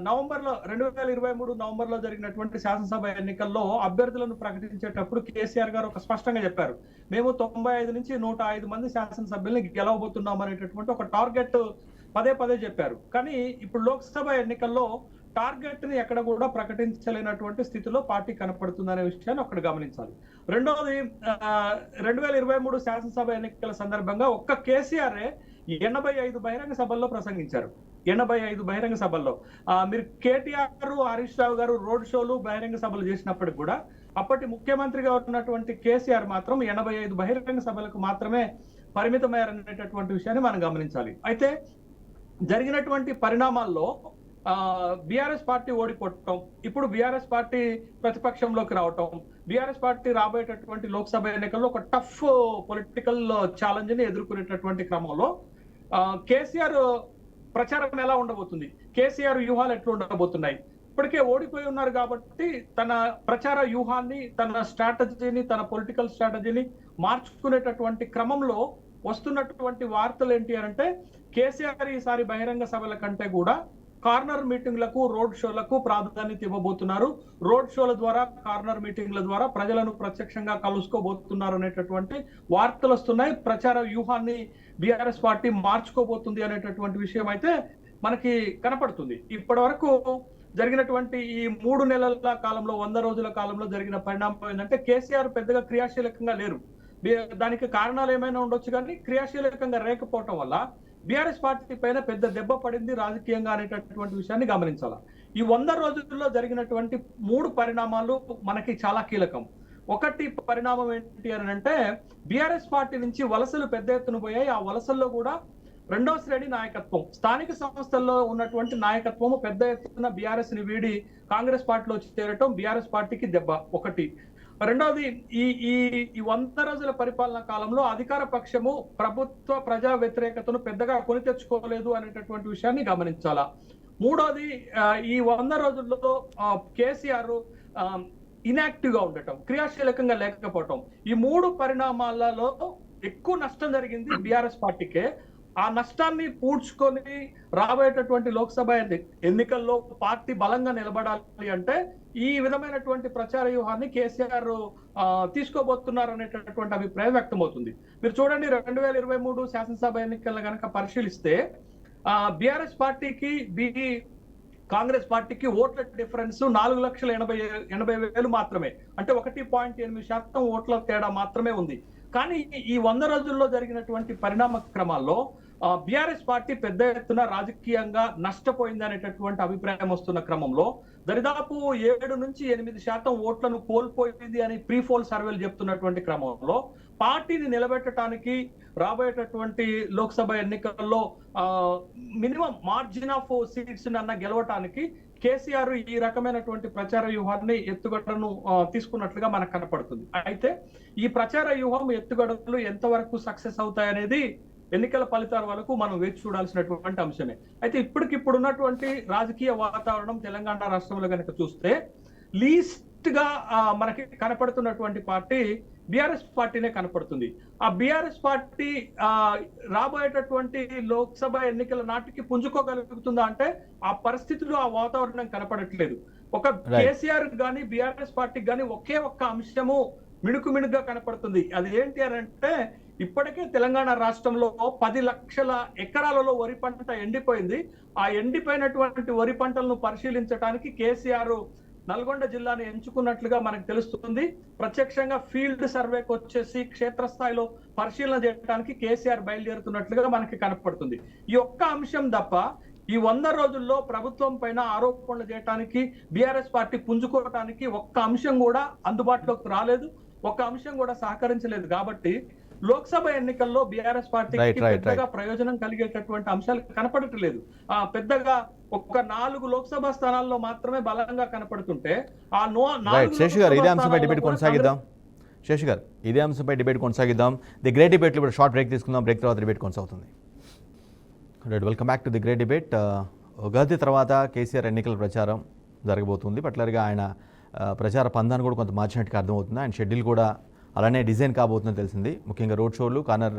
Speaker 4: నవంబర్లో 2023 నవంబర్లో జరిగినటువంటి శాసనసభ ఎన్నికల్లో అభ్యర్థులను ప్రకటించేటప్పుడు కేసీఆర్ గారు ఒక స్పష్టంగా చెప్పారు, మేము 95 నుంచి 105 మంది శాసనసభ్యుల్ని గెలవబోతున్నాం అనేటటువంటి ఒక టార్గెట్ పదే పదే చెప్పారు. కానీ ఇప్పుడు లోక్సభ ఎన్నికల్లో టార్గెట్ ని ఎక్కడ కూడా ప్రకటించలేనటువంటి స్థితిలో పార్టీ కనపడుతుందనే విషయాన్ని ఒకటి గమనించాలి. రెండవది, 2023 శాసనసభ ఎన్నికల సందర్భంగా ఒక్క కేసీఆర్ 85 బహిరంగ సభల్లో ప్రసంగించారు. 85 బహిరంగ సభల్లో మీరు కేటీఆర్, హరీష్ రావు గారు రోడ్ షోలు బహిరంగ సభలు చేసినప్పటికి కూడా అప్పటి ముఖ్యమంత్రిగా ఉన్నటువంటి కేసీఆర్ మాత్రం 85 బహిరంగ సభలకు మాత్రమే పరిమితమయ్యారనేటటువంటి విషయాన్ని మనం గమనించాలి. అయితే జరిగినటువంటి పరిణామాల్లో బీఆర్ఎస్ పార్టీ ఓడిపోవటం, ఇప్పుడు బీఆర్ఎస్ పార్టీ ప్రతిపక్షంలోకి రావటం, బీఆర్ఎస్ పార్టీ రాబోయేటటువంటి లోక్సభ ఎన్నికల్లో ఒక టఫ్ పొలిటికల్ ఛాలెంజ్ ని ఎదుర్కొనేటటువంటి క్రమంలో కేసీఆర్ ప్రచారం ఎలా ఉండబోతుంది, కేసీఆర్ వ్యూహాలు ఎట్లా ఉండబోతున్నాయి, ఇప్పటికే ఓడిపోయి ఉన్నారు కాబట్టి తన ప్రచార వ్యూహాన్ని, తన స్ట్రాటజీని, తన పొలిటికల్ స్ట్రాటజీని మార్చుకునేటటువంటి క్రమంలో వస్తున్నటువంటి వార్తలు ఏంటి అంటే, కేసీఆర్ ఈసారి బహిరంగ సభల కంటే కూడా కార్నర్ మీటింగ్లకు, రోడ్ షోలకు ప్రాధాన్యత ఇవ్వబోతున్నారు. రోడ్ షోల ద్వారా, కార్నర్ మీటింగ్ల ద్వారా ప్రజలను ప్రత్యక్షంగా కలుసుకోబోతున్నారు అనేటటువంటి వార్తలు వస్తున్నాయి. ప్రచార వ్యూహాన్ని బీఆర్ఎస్ పార్టీ మార్చుకోబోతుంది అనేటటువంటి విషయం అయితే మనకి కనపడుతుంది. ఇప్పటి వరకు జరిగినటువంటి ఈ 3 నెలల కాలంలో, 100 రోజుల కాలంలో జరిగిన పరిణామం ఏంటంటే, కేసీఆర్ పెద్దగా క్రియాశీలకంగా లేరు. దానికి కారణాలు ఏమైనా ఉండొచ్చు, కానీ క్రియాశీలకంగా లేకపోవటం వల్ల బీఆర్ఎస్ పార్టీ పైన పెద్ద దెబ్బ పడింది రాజకీయంగా అనేటటువంటి విషయాన్ని గమనించాలి. ఈ 100 రోజుల్లో జరిగినటువంటి 3 పరిణామాలు మనకి చాలా కీలకం. ఒకటి పరిణామం ఏంటి అని అంటే, బీఆర్ఎస్ పార్టీ నుంచి వలసలు పెద్ద ఎత్తున పోయాయి. ఆ వలసల్లో కూడా రెండో శ్రేణి నాయకత్వం, స్థానిక సంస్థల్లో ఉన్నటువంటి నాయకత్వం పెద్ద ఎత్తున బీఆర్ఎస్ ని వీడి కాంగ్రెస్ పార్టీలో చేరటం బీఆర్ఎస్ పార్టీకి దెబ్బ ఒకటి. రెండవది, ఈ 100 రోజుల పరిపాలనా కాలంలో అధికార పక్షము ప్రభుత్వ ప్రజా వ్యతిరేకతను పెద్దగా కొని తెచ్చుకోలేదు అనేటటువంటి విషయాన్ని గమనించాలా. మూడోది, ఈ 100 రోజుల్లో కేసీఆర్ ఇన్యాక్టివ్ గా ఉండటం, క్రియాశీలకంగా లేకపోవటం, ఈ 3 పరిణామాలలో ఎక్కువ నష్టం జరిగింది బీఆర్ఎస్ పార్టీకే. ఆ నష్టాన్ని పూడ్చుకొని రాబోయేటటువంటి లోక్సభ ఎన్నికల్లో పార్టీ బలంగా నిలబడాలి అంటే ఈ విధమైనటువంటి ప్రచార వ్యూహాన్ని కేసీఆర్ తీసుకోబోతున్నారు అనేటటువంటి అభిప్రాయం వ్యక్తమవుతుంది. మీరు చూడండి, 2023 శాసనసభ ఎన్నికలను కనుక పరిశీలిస్తే బీఆర్ఎస్ పార్టీకి కాంగ్రెస్ పార్టీకి ఓట్ల డిఫరెన్స్ 4,80,000 మాత్రమే, అంటే 1.8% ఓట్ల తేడా మాత్రమే ఉంది. కానీ ఈ 100 రోజుల్లో జరిగినటువంటి పరిణామ క్రమాల్లో బీఆర్ఎస్ పార్టీ పెద్ద ఎత్తున రాజకీయంగా నష్టపోయింది అనేటటువంటి అభిప్రాయం వస్తున్న క్రమంలో దరిదాపు 7 నుంచి 8% ఓట్లను కోల్పోయింది అని ప్రీపోల్ సర్వేలు చెప్తున్నటువంటి క్రమంలో పార్టీని నిలబెట్టడానికి రాబోయేటటువంటి లోక్సభ ఎన్నికల్లో మినిమం మార్జిన్ ఆఫ్ సీట్స్ అన్న గెలవటానికి కేసీఆర్ ఈ రకమైనటువంటి ప్రచార వ్యూహాన్ని, ఎత్తుగడలను తీసుకున్నట్లుగా మనకు కనపడుతుంది. అయితే ఈ ప్రచార వ్యూహం, ఎత్తుగడలు ఎంతవరకు సక్సెస్ అవుతాయనేది ఎన్నికల ఫలితాల వరకు మనం వేచి చూడాల్సినటువంటి అంశమే. అయితే ఇప్పటికిప్పుడు ఉన్నటువంటి రాజకీయ వాతావరణం తెలంగాణ రాష్ట్రంలో కనుక చూస్తే లీస్ట్ గా మనకి కనపడుతున్నటువంటి పార్టీ బీఆర్ఎస్ పార్టీనే కనపడుతుంది. ఆ బీఆర్ఎస్ పార్టీ రాబోయేటటువంటి లోక్సభ ఎన్నికల నాటికి పుంజుకోగలుగుతుందా అంటే ఆ పరిస్థితులు, ఆ వాతావరణం కనపడట్లేదు. ఒక కేసీఆర్ గాని బీఆర్ఎస్ పార్టీకి గాని ఒకే ఒక్క అంశము మిణుకుగా కనపడుతుంది. అది ఏంటి అని అంటే, ఇప్పటికే తెలంగాణ రాష్ట్రంలో 10 లక్షల ఎకరాలలో వరి పంట ఎండిపోయింది. ఆ ఎండిపోయినటువంటి వరి పంటలను పరిశీలించడానికి కేసీఆర్ నల్గొండ జిల్లాని ఎంచుకున్నట్లుగా మనకు తెలుస్తుంది. ప్రత్యక్షంగా ఫీల్డ్ సర్వేకి వచ్చేసి క్షేత్రస్థాయిలో పరిశీలన చేయడానికి కేసీఆర్ బయలుదేరుతున్నట్లుగా మనకి కనపడుతుంది. ఈ ఒక్క అంశం తప్ప ఈ 100 రోజుల్లో ప్రభుత్వం పైన ఆరోపణలు చేయడానికి, బీఆర్ఎస్ పార్టీ పుంజుకోవటానికి ఒక్క అంశం కూడా అందుబాటులోకి రాలేదు, ఒక్క అంశం కూడా సహకరించలేదు. కాబట్టి లోక్సభ ఎన్నికల్లో బీఆర్ఎస్ పార్టీకి పెద్దగా ప్రయోజనం కలిగేటటువంటి అంశాలు కనపడట్లేదు. పెద్దగా ఒక 4 లోక్సభ స్థానాల్లో మాత్రమే బలంగా కనపడుతుంటే
Speaker 1: శేషు గారు, ఇదే అంశంపై డిబేట్ కొనసాగిద్దాం. శేష్ గారు, ఇదే అంశంపై డిబేట్ కొనసాగిద్దాం. ది గ్రేట్ డిబేట్లో ఇప్పుడు షార్ట్ బ్రేక్ తీసుకుందాం. బ్రేక్ తర్వాత డిబేట్ కొనసాగుతుంది. Right, welcome back to the great debate. Ugadi తర్వాత కేసీఆర్ ఎన్నికల ప్రచారం జరగబోతుంది. పర్టికులర్గా ఆయన ప్రచార పందాన్ని కూడా కొంత మార్చినట్టుగా అర్థమవుతుంది. ఆయన షెడ్యూల్ కూడా అలానే డిజైన్ కాబోతుందని తెలిసింది. ముఖ్యంగా రోడ్ షోలు, కార్నర్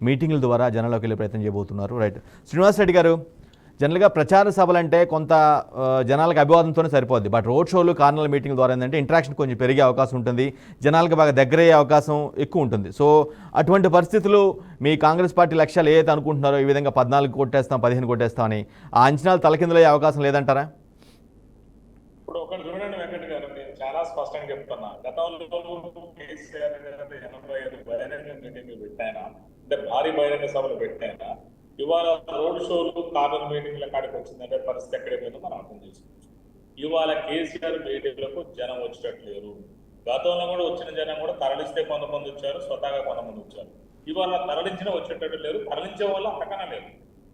Speaker 1: మీటింగ్ల ద్వారా జనాల్లోకి వెళ్ళే ప్రయత్నం చేయబోతున్నారు. రైట్, శ్రీనివాస్ రెడ్డి గారు, జనరల్గా ప్రచార సభలంటే కొంత జనాలకు అభివాదంతోనే సరిపోద్ది. బట్ రోడ్ షోలు, కార్నర్ మీటింగ్ ద్వారా ఏంటంటే ఇంటరాక్షన్ కొంచెం పెరిగే అవకాశం ఉంటుంది, జనాలకు బాగా దగ్గరయ్యే అవకాశం ఎక్కువ ఉంటుంది. సో అటువంటి పరిస్థితులు మీ కాంగ్రెస్ పార్టీ లక్ష్యాలు ఏదైతే అనుకుంటున్నారో, ఈ విధంగా 14 కొట్టేస్తాం, 15 కొట్టేస్తాం అని, ఆ అంచనాలు తలకిందులయ్యే అవకాశం లేదంటారా?
Speaker 2: ఇప్పుడు ఒకటి చూడండి వెంకట గారు, నేను చాలా స్పష్టంగా చెప్తున్నా. గతంలో కేసీఆర్ గారు 85 బహిరంగ మీటింగ్లు పెట్టానా, అంటే భారీ బహిరంగ సభలు పెట్టానా, ఇవాళ రోడ్ షోలు, కార్నర్ మీటింగ్ల కాడికి వచ్చిందంటే పరిస్థితి ఎక్కడైపోయిందో మనం అర్థం చేసుకోవచ్చు. ఇవాళ కేసీఆర్ మీటింగ్లకు జనం వచ్చేటట్లేరు. గతంలో కూడా వచ్చిన జనం కూడా తరలిస్తే కొంతమంది వచ్చారు, స్వతహాగా కొంతమంది వచ్చారు. ఇవాళ తరలించిన వచ్చేటట్టు లేరు, తరలించే వాళ్ళు అంతకన్నా లేరు.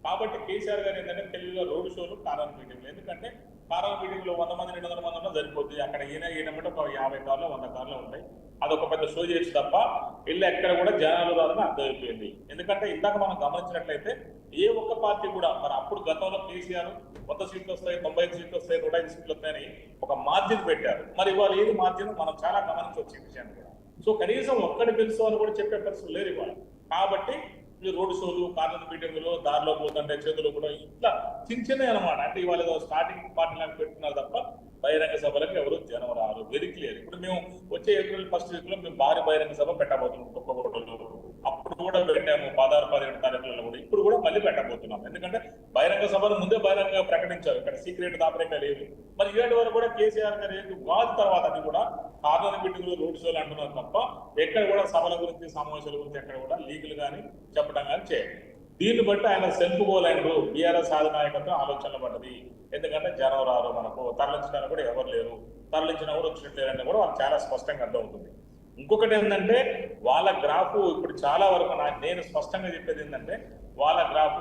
Speaker 2: కాబట్టి కేసీఆర్ గారు ఏంటంటే తెలివిగా రోడ్ షోలు, కార్నర్ మీటింగ్లు, ఎందుకంటే కార్నర్ మీటింగ్లో 100 మంది 200 మంది ఉన్నా సరిపోద్ది. అక్కడ ఈయనమంటే ఒక 50 కార్లు 100 కార్లు ఉంటాయి. అదొక పెద్ద షో చేసి తప్ప ఇల్లు ఎక్కడ కూడా జనాలు రాదని అర్థమైపోయింది. ఎందుకంటే ఇందాక మనం గమనించినట్లయితే ఏ ఒక్క పార్టీ కూడా మరి అప్పుడు గతంలో కేసీఆర్ 100 సీట్లు వస్తాయి, 95 సీట్లు వస్తాయి, 105 సీట్లు వస్తాయని ఒక మార్జిన్ పెట్టారు. మరి ఇవాళ ఏది మార్జిన్ మనం చాలా గమనించవచ్చు ఈ విషయాన్ని కూడా. సో కనీసం ఒక్కడి తెలుసు అని కూడా చెప్పే పరిస్థితులు లేరు ఇవాళ. కాబట్టి ఈ రోడ్ షోలు, కార్నర్ మీటింగులు, దారిలో పోతుంటే చేతులు కూడా ఇట్లా చిన్న అనమాట. అంటే ఇవాళ ఏదో స్టార్టింగ్ పార్టీలకు పెట్టుకున్నారు తప్ప బహిరంగ సభలకు ఎవరు జనం రారు. Very clear. ఇప్పుడు మేము వచ్చే ఏప్రిల్ 1st వీక్ లో మేము భారీ బహిరంగ సభ పెట్టబోతున్నాం ఒక్కొక్కరు. అప్పుడు కూడా పెట్టాము 16, 17 తారీఖులలో కూడా. ఇప్పుడు కూడా మళ్ళీ పెట్టబోతున్నాం. ఎందుకంటే బహిరంగ సభను ముందే బహిరంగంగా ప్రకటించారు. ఇక్కడ సీక్రెట్ దాపరేక లేదు. మరి ఏడు వరకు కూడా కేసీఆర్ గారు ఏంటి వాజ్ తర్వాత అది కూడా కార్నర్ మీటింగ్లు, రోడ్ షోలు అంటున్నారు తప్ప ఎక్కడ కూడా సభల గురించి, సమావేశాల గురించి ఎక్కడ కూడా లీగల్ కానీ చెప్పడం కానీ చేయాలి. దీన్ని బట్టి ఆయన సెంపుకోలేండు. బీఆర్ఎస్ నాయకత్వం ఆలోచనలు పడ్డది. ఎందుకంటే జనం రారు, మనకు తరలించడానికి కూడా ఎవరు లేరు, తరలించినా కూడా వచ్చినట్లేరని కూడా వాళ్ళకి చాలా స్పష్టంగా అర్థమవుతుంది. ఇంకొకటి ఏంటంటే వాళ్ళ గ్రాఫ్ ఇప్పుడు చాలా వరకు నేను స్పష్టంగా చెప్పేది ఏంటంటే వాళ్ళ గ్రాఫ్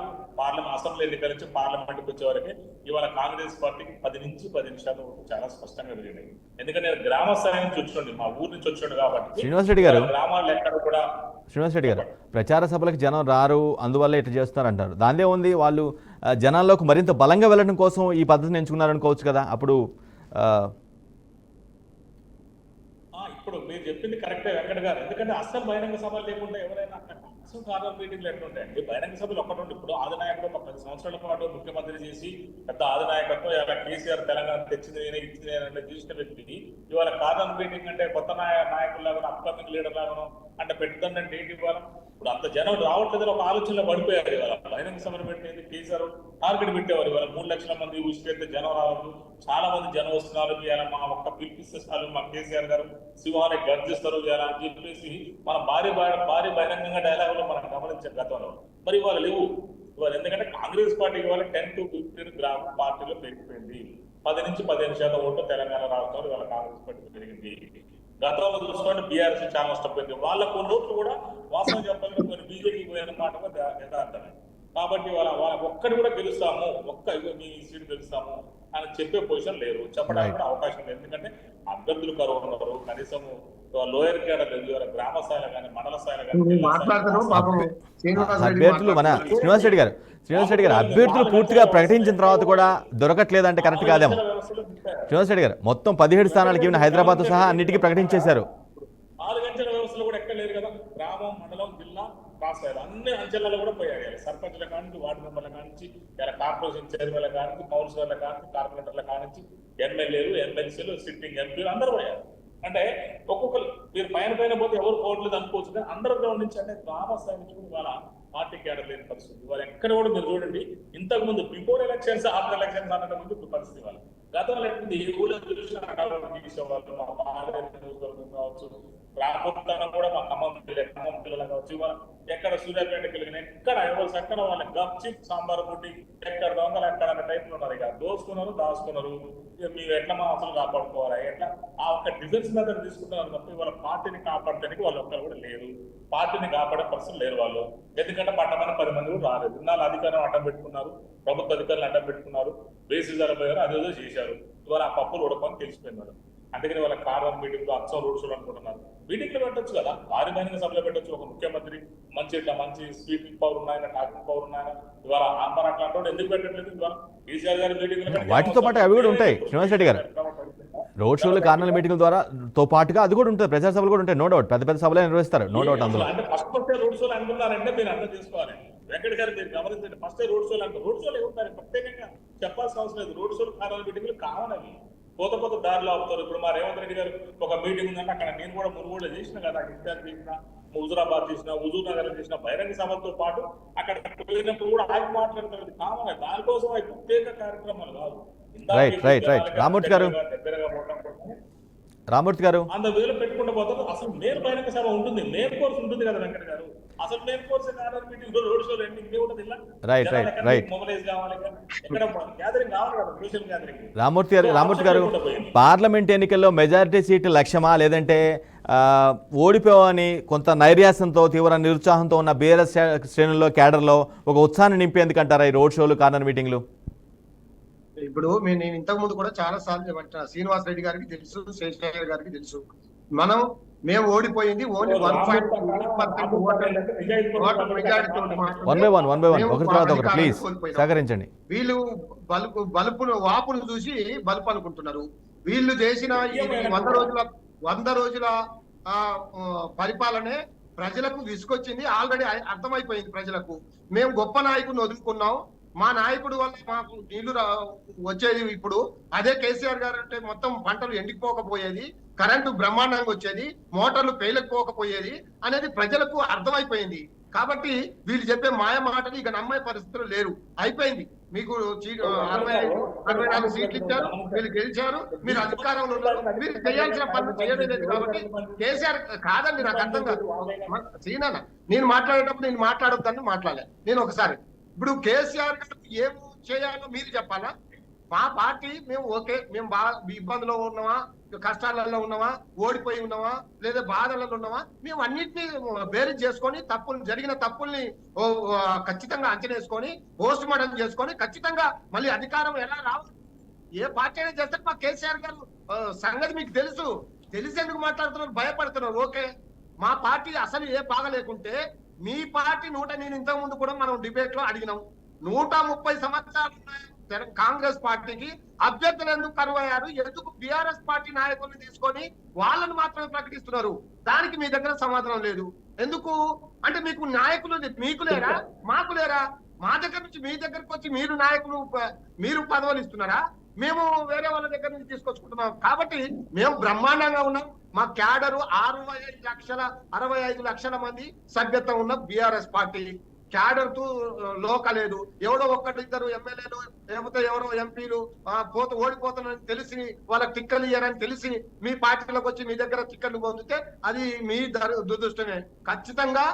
Speaker 2: అసెంబ్లీ ఎన్నికల నుంచి పార్లమెంట్కి వచ్చే వరకు ఇవాళ కాంగ్రెస్ పార్టీకి 10 నుంచి 15% చాలా స్పష్టంగా పెరిగినాయి. ఎందుకంటే నేను గ్రామ స్థాయి నుంచి వచ్చిండి, మా ఊరి నుంచి వచ్చిండు కాబట్టి.
Speaker 1: శ్రీనివాస్ రెడ్డి గారు,
Speaker 2: గ్రామాల్లో ఎక్కడ కూడా
Speaker 1: శ్రీనివాస్ రెడ్డి గారు, ప్రచార సభలకు జనం రారు, అందువల్ల ఇట్లా చేస్తున్నారు అంటారు. దానిదే ఉంది, వాళ్ళు జనాల్లోకి మరింత బలంగా వెళ్ళడం కోసం ఈ పద్ధతిని ఎంచుకున్నారనుకోవచ్చు కదా. అప్పుడు
Speaker 2: ఇప్పుడు మీరు చెప్పింది కరెక్టే వెంకట గారు. ఎందుకంటే అసలు బహిరంగ సభలు లేకుండా ఎవరైనా అసలు కార్నర్ మీటింగ్లు ఎట్లుంటాయండి? బహిరంగ సభలు ఒక్కటి ఉండి ఇప్పుడు ఆదినాయకుడు ఒక 10 సంవత్సరాల పాటు ముఖ్యమంత్రి చేసి పెద్ద ఆదినాయకత్వం ఇలా కేసీఆర్ తెలంగాణ తెచ్చింది నేనే, ఇచ్చింది అంటే చూసిన వ్యక్తి ఇవాళ కార్నర్ మీటింగ్ అంటే కొత్త నాయకుల్లాగా, అప్కమింగ్ లీడర్ లాగానో అంటే పెడుతుందంటే ఏంటి? ఇవాళ ఇప్పుడు అంత జనం రావట్లేదని ఒక ఆలోచనలో పడిపోయారు. ఇవాళ బహిరంగ సభలు పెట్టేది కేసీఆర్ టార్గెట్ పెట్టేవారు. ఇవాళ 3 లక్షల మంది ఊసిపెడితే జనం రావద్దు, చాలా మంది జనం వస్తున్నారు, ఇవాళ మా ఒక్క పిలిపిస్తే చాలు మా కేసీఆర్ గారు సింహాన్ని గర్జిస్తారు ఇవాళ అని చెప్పేసి మన భారీ బహిరంగంగా డైలాగులు మనం గమనించాం గతంలో. మరి ఇవాళ లేవు ఇవాళ. ఎందుకంటే కాంగ్రెస్ పార్టీ ఇవాళ 10 to 15 గ్రామ పార్టీలో పెరిగిపోయింది. 10 నుంచి 15% ఓట్లు తెలంగాణ రాష్ట్రంలో ఇవాళ కాంగ్రెస్ పార్టీ పెరిగింది. గతంలో చూసుకోండి బీఆర్ఎస్ చాలా నష్టపోయింది. వాళ్ళ కొన్ని ఓట్లు కూడా వాస్తవం చెప్పాలంటే కొన్ని బీజేపీ పోయిన మాట యథార్థమే. కాబట్టి వాళ్ళ ఒక్కటి కూడా గెలుస్తాము, మీ సీటు గెలుస్తాము అని చెప్పే పొజిషన్ లేరు, చెప్పడానికి కూడా అవకాశం లేదు. ఎందుకంటే అభ్యర్థులు కరువు ఉన్నారు. కనీసం లోయర్ కేడర్ లేదు, గ్రామ స్థాయిలో కానీ మండల స్థాయిలో కానీ
Speaker 1: అభ్యర్థులు మన శ్రీనివాస్ రెడ్డి గారు అభ్యర్థులు పూర్తిగా ప్రకటించిన తర్వాత కూడా దొరకట్లేదంటే కరెక్ట్ కాదేమో. శ్రీనివాస్ రెడ్డి గారు, మొత్తం 17 స్థానాలకి ఈవెన్ హైదరాబాద్ సహా అన్నిటికీ ప్రకటించేశారు.
Speaker 2: 6 అంచెల వ్యవస్థలో కూడా ఎక్కడ లేదు కదా. గ్రామం, మండలం, జిల్లా, రాష్ట్రాలు అన్ని అంచెలలో కూడా పోయాయి. సర్పంచ్ల కానించి, వార్డు మెంబర్ల కానించి, ఇలా కార్పొరేషన్ చైర్మన్ల కానించి, కౌన్సిలర్ల కానించి, కార్పొరేటర్ల కానించి, ఎమ్మెల్యేలు, ఎమ్మెల్సీలు, సిట్టింగ్ ఎంపీలు అందరూ పోయారు. అంటే ఒక్కొక్కరు మీరు పైన పోతే ఎవరు పోవట్లేదు అనుకోవచ్చు, కానీ అండర్ గ్రౌండ్ నుంచి అంటే గ్రామ స్థాయి నుంచి కూడా ఇవాళ పార్టీ క్యాడర్ లేని పరిస్థితి. వాళ్ళు ఎక్కడ కూడా మీరు చూడండి, ఇంతకు ముందు బిఫోర్ ఎలక్షన్స్, ఆఫ్టర్ ఎలక్షన్స్ అన్నట్టు ముందు ఇప్పుడు పరిస్థితి వాళ్ళు. గతంలో ఎట్లుంది, ఏ ఊళ్ళో చూసినా తీసేవాళ్ళు, మా కావచ్చు, రాకపోతానం కూడా మా ఖమ్మం పిల్లలు కావచ్చు, ఇవాళ ఎక్కడ సూర్యాపేటకి వెళ్ళిన ఎక్కడ ఎవరు చక్కన వాళ్ళ గప్చి సాంబార్ పుట్టి ఎక్కడ దొంగలు ఎక్కడ అనే టైప్లో ఉన్నారు. ఇక దోసుకున్నారు, దాచుకున్నారు. మీరు ఎట్లా మా అసలు కాపాడుకోవాలి, ఎట్లా ఆ ఒక్క డిఫెన్స్ మెథడ్ తీసుకుంటున్నారు తప్ప ఇవాళ పార్టీని కాపాడటానికి వాళ్ళు ఒక్కరు కూడా లేరు. పార్టీని కాపాడే పరిస్థితులు లేరు వాళ్ళు. ఎందుకంటే పట్టమని 10 మంది కూడా రాలేదు. ఇన్నాళ్ళు అధికారం అడ్డం పెట్టుకున్నారు, ప్రభుత్వ అధికారులు అడ్డం పెట్టుకున్నారు, బేసిస్ పోయారు, అదేదో చేశారు. ఇవాళ ఆ పప్పులు ఉడకని తెలిసిపోయినారు. అందుకని వాళ్ళ కార్నర్ మీటింగ్ లో అచ్చం రోడ్ షోలు అనుకుంటున్నారు. మీటింగ్లు పెట్టొచ్చు కదా, బహిరంగ సభలో పెట్టొచ్చు. ఒక ముఖ్యమంత్రి మంచి స్పీకింగ్ పవర్ ఉన్నాయన, టాకింగ్ పవర్ ఉన్నాయన, ఇవాళ మరి అట్లాంటి ఎందుకు పెట్టట్లేదు? ఇవాళ కేసీఆర్ గారి మీటింగ్
Speaker 1: వాటితో పాటు అవి కూడా ఉంటాయి శ్రీనివాస్ రెడ్డి గారు. రోడ్ షోలు, కార్నర్ మీటింగ్ల ద్వారా తో పాటుగా అది కూడా ఉంటుంది, ప్రచార సభలు కూడా ఉంటాయి. నో డౌట్ పెద్ద పెద్ద సభలే నిర్వహిస్తారు, నో డౌట్. అందులో
Speaker 2: అంటే ఫస్ట్ ఫస్టే రోడ్ షోలు అంటున్నారంటే మీరు అర్థం చేసుకోవాలి. వెంకట గారు మీరు గమనించండి, ఫస్టే రోడ్ షోలు అంటారు. రోడ్ షోలు ఏముంటారు, ప్రత్యేకంగా చెప్పాల్సిన అవసరం లేదు. రోడ్ షోలు, కార్నర్ మీటింగ్లు కావాలని కొత్త దారిలో అవుతారు. ఇప్పుడు మా రేవంత్ రెడ్డి గారు ఒక మీటింగ్ ఉందంటే అక్కడ నేను కూడా మునుగోడు చేసిన కదా, ఇన్ఛార్జ్ చేసిన, హుజురాబాద్ చేసిన, హుజూర్ నగర్ చేసిన బహిరంగ సభలతో పాటు అక్కడ వెళ్ళినప్పుడు కూడా ఆగి మాట్లాడుతున్నది కావాలి. దానికోసం అవి ప్రత్యేక కార్యక్రమాలు కాదు.
Speaker 1: రైట్ రామూర్తి గారు, రామూర్తి గారు
Speaker 2: అందువేళ పెట్టుకుంటూ పోతారు. అసలు మెయిన్ బహిరంగ సభ ఉంటుంది, మెయిన్ కోర్స్ ఉంటుంది కదా వెంకట గారు. అసలు main course meeting road show mobilise కావాలి, ఎక్కడ గ్యాదరింగ్ కావాలి కదా, సోషల్ గ్యాదరింగ్.
Speaker 1: రామూర్తి గారు పార్లమెంట్ ఎన్నికల్లో మెజారిటీ సీటు లక్ష్యమా, లేదంటే ఓడిపోవని కొంత నైర్యాసంతో, తీవ్ర నిరుత్సాహంతో ఉన్న బీఆర్ఎస్ శ్రేణుల్లో, క్యాడర్లో ఒక ఉత్సాహాన్ని నింపేందుకంటారా ఈ రోడ్ షోలు, కార్నర్ మీటింగ్లు?
Speaker 3: ఇప్పుడు నేను ఇంతకు ముందు కూడా చాలా సార్లు చెప్పంటున్నా, శ్రీనివాస్ రెడ్డి గారికి తెలుసు, శేషయ్య గారికి తెలుసు, మేము ఓడిపోయింది ఓన్లీ 1.1%
Speaker 1: సహకరించండి.
Speaker 3: వీళ్ళు బలుపును వాపును చూసి బలుపు అనుకుంటున్నారు. వీళ్ళు చేసిన 100 రోజుల పరిపాలనే ప్రజలకు విసుకొచ్చింది. ఆల్రెడీ అర్థమైపోయింది ప్రజలకు. మేము గొప్ప నాయకుడిని వదులుకున్నాం, మా నాయకుడు వల్ల మాకు నీళ్లు వచ్చేది. ఇప్పుడు అదే కేసీఆర్ గారు అంటే మొత్తం పంటలు ఎండిపోకపోయేది, కరెంటు బ్రహ్మాండంగా వచ్చేది, మోటార్లు పేలకపోయేది అనేది ప్రజలకు అర్థమైపోయింది. కాబట్టి వీళ్ళు చెప్పే మాయ మాటలు ఇక నమ్మే పరిస్థితులు లేరు. అయిపోయింది. మీకు 64 సీట్లు ఇచ్చారు, వీళ్ళు గెలిచారు, మీరు అధికారంలో ఉన్నారు, మీరు చేయాల్సిన పనులు చేయలేదు. కాబట్టి కేసీఆర్ కాదండి, నాకు అర్థం కాదు. సీనా, నేను మాట్లాడేటప్పుడు నేను మాట్లాడొద్దని మాట్లాడలే. నేను ఒకసారి ఇప్పుడు కేసీఆర్ గారు ఏం చేయాలో మీరు చెప్పాలా? మా పార్టీ మేము ఓకే, మేము బాగా ఇబ్బందులో ఉన్నామా, కష్టాలలో ఉన్నామా, ఓడిపోయి ఉన్నామా, లేదా బాధలలో ఉన్నామా, మేము అన్నింటినీ బేరీజ్ చేసుకొని జరిగిన తప్పుల్ని ఖచ్చితంగా అంచనేసుకొని పోస్ట్ మార్టం చేసుకొని ఖచ్చితంగా మళ్ళీ అధికారం ఎలా రావాలి, ఏ పార్టీ అయినా చేస్తారు. మా కేసీఆర్ గారు సంగతి మీకు తెలిసి ఎందుకు మాట్లాడుతున్నారు, భయపడుతున్నారు. ఓకే, మా పార్టీ అసలు ఏ బాగలేకుంటే మీ పార్టీ నేను ఇంతకు ముందు కూడా మనం డిబేట్ లో అడిగినాం, 130 సంవత్సరాలు కాంగ్రెస్ పార్టీకి అభ్యర్థులు ఎందుకు కరువయ్యారు, ఎందుకు బీఆర్ఎస్ పార్టీ నాయకుల్ని తీసుకొని వాళ్ళని మాత్రమే ప్రకటిస్తున్నారు? దానికి మీ దగ్గర సమాధానం లేదు. ఎందుకు అంటే మీకు నాయకులు మీకు లేరా, మాకు లేరా? మా దగ్గర నుంచి మీ దగ్గరకు వచ్చి మీరు నాయకులు, మీరు పదవులు ఇస్తున్నారా? మేము వేరే వాళ్ళ దగ్గర నుంచి తీసుకొచ్చుకుంటున్నాం. కాబట్టి మేము బ్రహ్మాండంగా ఉన్నాం. మా క్యాడరు 65 లక్షల మంది సభ్యత్వం ఉన్న బీఆర్ఎస్ పార్టీ క్యాడర్ తో లోకలేదు. ఎవడో ఒక్కటిద్దరు ఎమ్మెల్యేలు లేకపోతే ఎవరో ఎంపీలు ఓడిపోతానని తెలిసి వాళ్ళకి టిక్కర్లు ఇయ్యారని తెలిసి మీ పార్టీలోకి వచ్చి మీ దగ్గర టిక్కర్లు పొందితే అది మీ దురదృష్టమే. ఖచ్చితంగా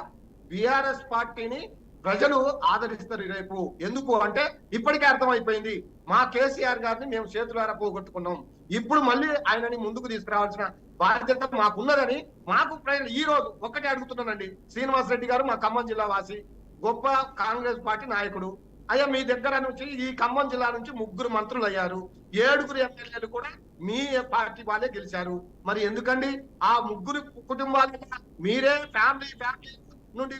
Speaker 3: బీఆర్ఎస్ పార్టీని ప్రజలు ఆదరిస్తారు రేపు. ఎందుకు అంటే ఇప్పటికే అర్థమైపోయింది, మా కేసీఆర్ గారిని మేము చేతులారా పోగొట్టుకున్నాం. ఇప్పుడు మళ్ళీ ఆయనని ముందుకు తీసుకురావాల్సిన బాధ్యత మాకున్నదని మాకు ఈ రోజు ఒక్కటే అడుగుతున్నానండి. శ్రీనివాస్ రెడ్డి గారు మా ఖమ్మం జిల్లా వాసి, గొప్ప కాంగ్రెస్ పార్టీ నాయకుడు. అయ్యా, మీ దగ్గర నుంచి ఈ ఖమ్మం జిల్లా నుంచి 3 మంత్రులు అయ్యారు, 7 ఎమ్మెల్యేలు కూడా మీ పార్టీ వాళ్ళే గెలిచారు. మరి ఎందుకండి ఆ 3 కుటుంబాలు మీరే ఫ్యామిలీ నుండి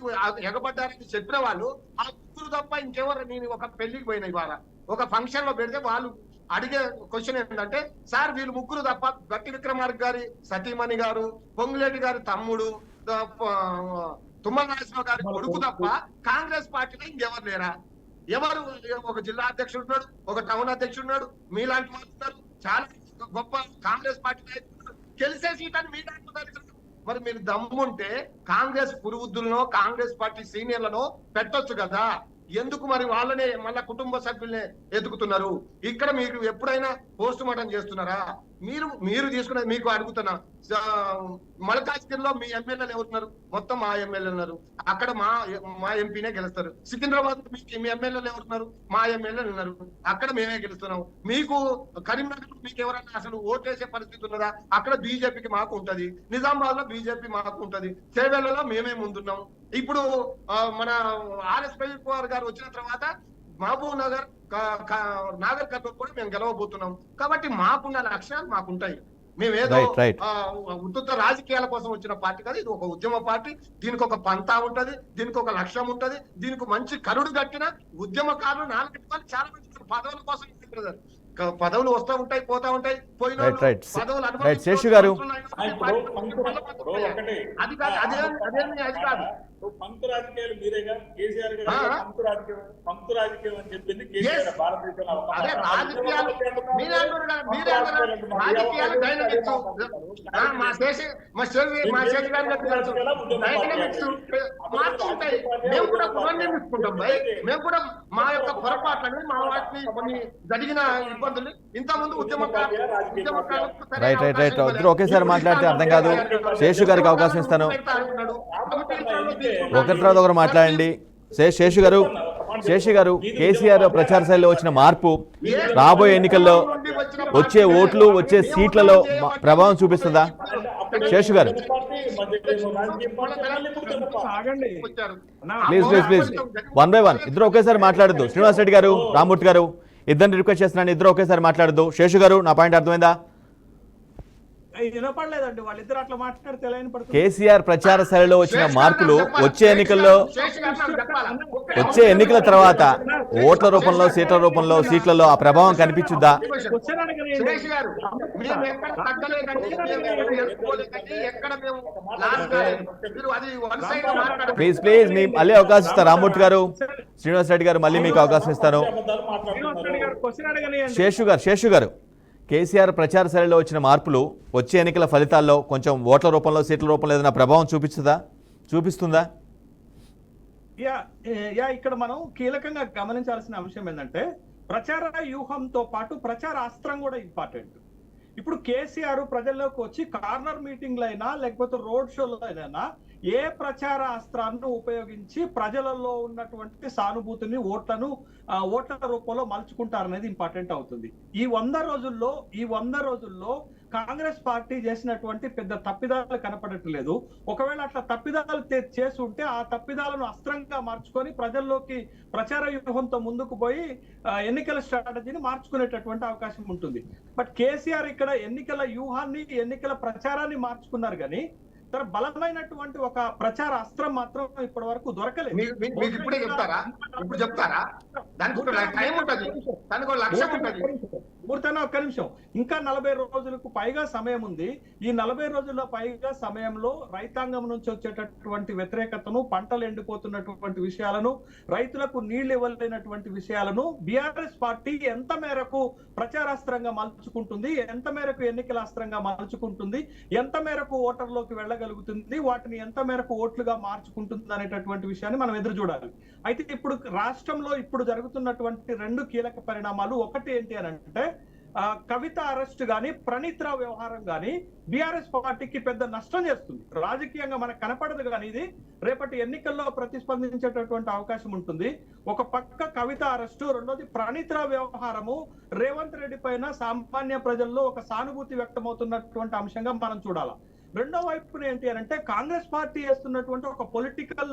Speaker 3: ఎగబడ్డారని చెప్పిన వాళ్ళు ఆ 3 తప్ప ఇంకెవరు? నేను ఒక పెళ్లికి పోయిన ఇవాళ ఒక ఫంక్షన్ లో పెడితే వాళ్ళు అడిగే క్వశ్చన్ ఏంటంటే, సార్ వీళ్ళు 3 తప్ప గట్టి విక్రమార్క గారి సతీమణి గారు, పొంగులేటి గారి తమ్ముడు, తుమ్మల నాగేశ్వరరావు గారి కొడుకు తప్ప కాంగ్రెస్ పార్టీలో ఇంకెవరు లేరా? ఎవరు? ఒక జిల్లా అధ్యక్షుడు ఉన్నాడు, ఒక టౌన్ అధ్యక్షుడు ఉన్నాడు, మీలాంటి వాళ్ళు ఉన్నారు, చాలా గొప్ప కాంగ్రెస్ పార్టీ నాయకులు. గెలిచే సీట్ అని మీ దాంట్లో. మరి మీరు దమ్ముంటే కాంగ్రెస్ పురువుద్దులను, కాంగ్రెస్ పార్టీ సీనియర్లను పెట్టొచ్చు కదా. ఎందుకు మరి వాళ్ళనే మళ్ళా కుటుంబ సభ్యుల్ని ఎదుగుతున్నారు? ఇక్కడ మీరు ఎప్పుడైనా పోస్ట్ మార్టం చేస్తున్నారా? మీరు తీసుకున్నది మీకు అడుగుతున్నా. మల్కాజ్గిరిలో మీ ఎమ్మెల్యేలు ఎవరున్నారు? మొత్తం మా ఎమ్మెల్యేలు ఉన్నారు. అక్కడ మా ఎంపీనే గెలుస్తారు. సికింద్రాబాద్ మీ ఎమ్మెల్యేలు ఎవరున్నారు? మా ఎమ్మెల్యేలు ఉన్నారు. అక్కడ మేమే గెలుస్తున్నాం. మీకు కరీంనగర్ మీకు ఎవరన్నా అసలు ఓటేసే పరిస్థితి ఉన్నదా? అక్కడ బీజేపీకి మాకు ఉంటది. నిజామాబాద్ లో బీజేపీ మాకు ఉంటది. చేవెళ్లలో మేమే ముందున్నాం. ఇప్పుడు మన ఆర్ఎస్ ప్రవీణ్ కుమార్ గారు వచ్చిన తర్వాత మహబూబ్ నగర్, నాగర్ కర్నూలు కూడా మేము గెలవబోతున్నాం. కాబట్టి మాకున్న లక్ష్యాలు మాకుంటాయి. మేమేదో
Speaker 1: Right.
Speaker 3: ఉత్తుత్త రాజకీయాల కోసం వచ్చిన పార్టీ కాదు, ఇది ఒక ఉద్యమ పార్టీ. దీనికి ఒక పంతా ఉంటది, దీనికి ఒక లక్ష్యం ఉంటది. దీనికి మంచి కరుడు కట్టిన ఉద్యమకారులు 4 వాళ్ళు చాలా మంది పదవుల కోసం బ్రదర్. పదవులు వస్తూ ఉంటాయి, పోతా ఉంటాయి. పోయిన
Speaker 1: Right.
Speaker 3: పదవులు
Speaker 1: Right. శేషు గారు.
Speaker 3: అది కాదు.
Speaker 2: పంక్తు రాజకీయాలు మీరేగా, కేసీఆర్ గారు పంక్తు రాజకీయం అని చెప్పింది కేసీఆర్. భారతదేశంలో
Speaker 3: అదే రాజకీయాలు మీరే రాజకీయాలు డైనమిక్స్ మా శేష్ గారు డైనమిక్స్ మార్చుంటాయి. మేము కూడా పునర్నిర్మించుకుంటాం భయ్. మేము కూడా మా యొక్క పొరపాట్లని, మా వాటిని కొన్ని జరిగిన ఇబ్బందులు ఇంత ముందు
Speaker 1: రైట్ ఇద్దరు ఒకేసారి మాట్లాడితే అర్థం కాదు. శేషు గారికి అవకాశం ఇస్తాను. ఒకరి తర్వాత ఒకరు మాట్లాడండి. శేషు గారు, కేసీఆర్ ప్రచార శైలిలో వచ్చిన మార్పు రాబోయే ఎన్నికల్లో వచ్చే ఓట్లు, వచ్చే సీట్లలో ప్రభావం చూపిస్తుందా? శేషు గారు ప్లీజ్ 1 by 1 ఇద్దరు ఒకేసారి మాట్లాడద్దు. శ్రీనివాస్ రెడ్డి గారు, రామ్మూర్తి గారు, ఇద్దరిని రిక్వెస్ట్ చేస్తున్నాను, ఇద్దరు ఒకేసారి మాట్లాడద్దు. శేషు గారు, నా పాయింట్ అర్థమైందా?
Speaker 4: వినపడలేదండి, వాళ్ళిద్దరు అట్లా మాట్లాడితే ఎలా వినపడుతుంది?
Speaker 1: కేసీఆర్ ప్రచార శైలిలో వచ్చిన మార్పులు వచ్చే ఎన్నికల తర్వాత ఓట్ల రూపంలో, సీట్ల రూపంలో, సీట్లలో ఆ ప్రభావం కనిపించుద్దా? ప్లీజ్ మీ మళ్ళీ అవకాశం ఇస్తారు. రామ్మూర్తి గారు, శ్రీనివాస్ రెడ్డి గారు, మళ్ళీ మీకు అవకాశం ఇస్తాను. శేషు గారు, కేసీఆర్ ప్రచార శైలిలో వచ్చిన మార్పులు వచ్చే ఎన్నికల ఫలితాల్లో కొంచెం ఓట్ల రూపంలో, సీట్ల రూపంలో ఏదైనా ప్రభావం చూపిస్తుందా?
Speaker 4: ఇక్కడ మనం కీలకంగా గమనించాల్సిన అంశం ఏంటంటే, ప్రచార వ్యూహంతో పాటు ప్రచార అస్త్రం కూడా ఇంపార్టెంట్. ఇప్పుడు కేసీఆర్ ప్రజల్లోకి వచ్చి కార్నర్ మీటింగ్లైనా లేకపోతే రోడ్ షోలో అయినా ఏ ప్రచార అస్త్రాన్ని ఉపయోగించి ప్రజలలో ఉన్నటువంటి సానుభూతిని, ఓట్ల రూపంలో మలుచుకుంటారనేది ఇంపార్టెంట్ అవుతుంది. ఈ 100 రోజుల్లో కాంగ్రెస్ పార్టీ చేసినటువంటి పెద్ద తప్పిదాలు కనపడట్లేదు. ఒకవేళ అట్లా తప్పిదాలు చేసి ఉంటే ఆ తప్పిదాలను అస్త్రంగా మార్చుకొని ప్రజల్లోకి ప్రచార వ్యూహంతో ముందుకు పోయి ఎన్నికల స్ట్రాటజీని మార్చుకునేటటువంటి అవకాశం ఉంటుంది. బట్ కేసీఆర్ ఇక్కడ ఎన్నికల వ్యూహాన్ని, ఎన్నికల ప్రచారాన్ని మార్చుకున్నారు, కానీ తన బలమైనటువంటి ఒక ప్రచార అస్త్రం మాత్రం ఇప్పటి వరకు దొరకలేదు.
Speaker 3: ఇప్పుడే చెప్తారా? ఇప్పుడు చెప్తారా?
Speaker 4: పూర్తయినా ఒక్క నిమిషం. ఇంకా 40 రోజులకు పైగా సమయం ఉంది. ఈ 40 రోజుల పైగా సమయంలో రైతాంగం నుంచి వచ్చేటటువంటి వ్యతిరేకతను, పంటలు ఎండిపోతున్నటువంటి విషయాలను, రైతులకు నీళ్లు ఇవ్వలేనటువంటి విషయాలను బీఆర్ఎస్ పార్టీ ఎంత మేరకు ప్రచారాస్త్రంగా మలుచుకుంటుంది, ఎంత మేరకు ఎన్నికల అస్త్రంగా మలుచుకుంటుంది, ఎంత మేరకు ఓటర్లోకి వెళ్ళగలుగుతుంది, వాటిని ఎంత మేరకు ఓట్లుగా మార్చుకుంటుంది అనేటటువంటి విషయాన్ని మనం ఎదురు చూడాలి. అయితే ఇప్పుడు రాష్ట్రంలో ఇప్పుడు జరుగుతున్నటువంటి 2 కీలక పరిణామాలు. ఒకటి ఏంటి అని అంటే, కవిత అరెస్ట్ గాని, ప్రణీత్ రావు వ్యవహారం గాని బీఆర్ఎస్ పార్టీకి పెద్ద నష్టం చేస్తుంది. రాజకీయంగా మనకు కనపడదు, కానీ ఇది రేపటి ఎన్నికల్లో ప్రతిస్పందించేటటువంటి అవకాశం ఉంటుంది. ఒక పక్క కవిత అరెస్టు, రెండోది ప్రణీత్ రావు వ్యవహారము రేవంత్ రెడ్డి పైన సామాన్య ప్రజల్లో ఒక సానుభూతి వ్యక్తమవుతున్నటువంటి అంశంగా మనం చూడాలి. రెండో వైపున ఏంటి అని అంటే, కాంగ్రెస్ పార్టీ చేస్తున్నటువంటి ఒక పొలిటికల్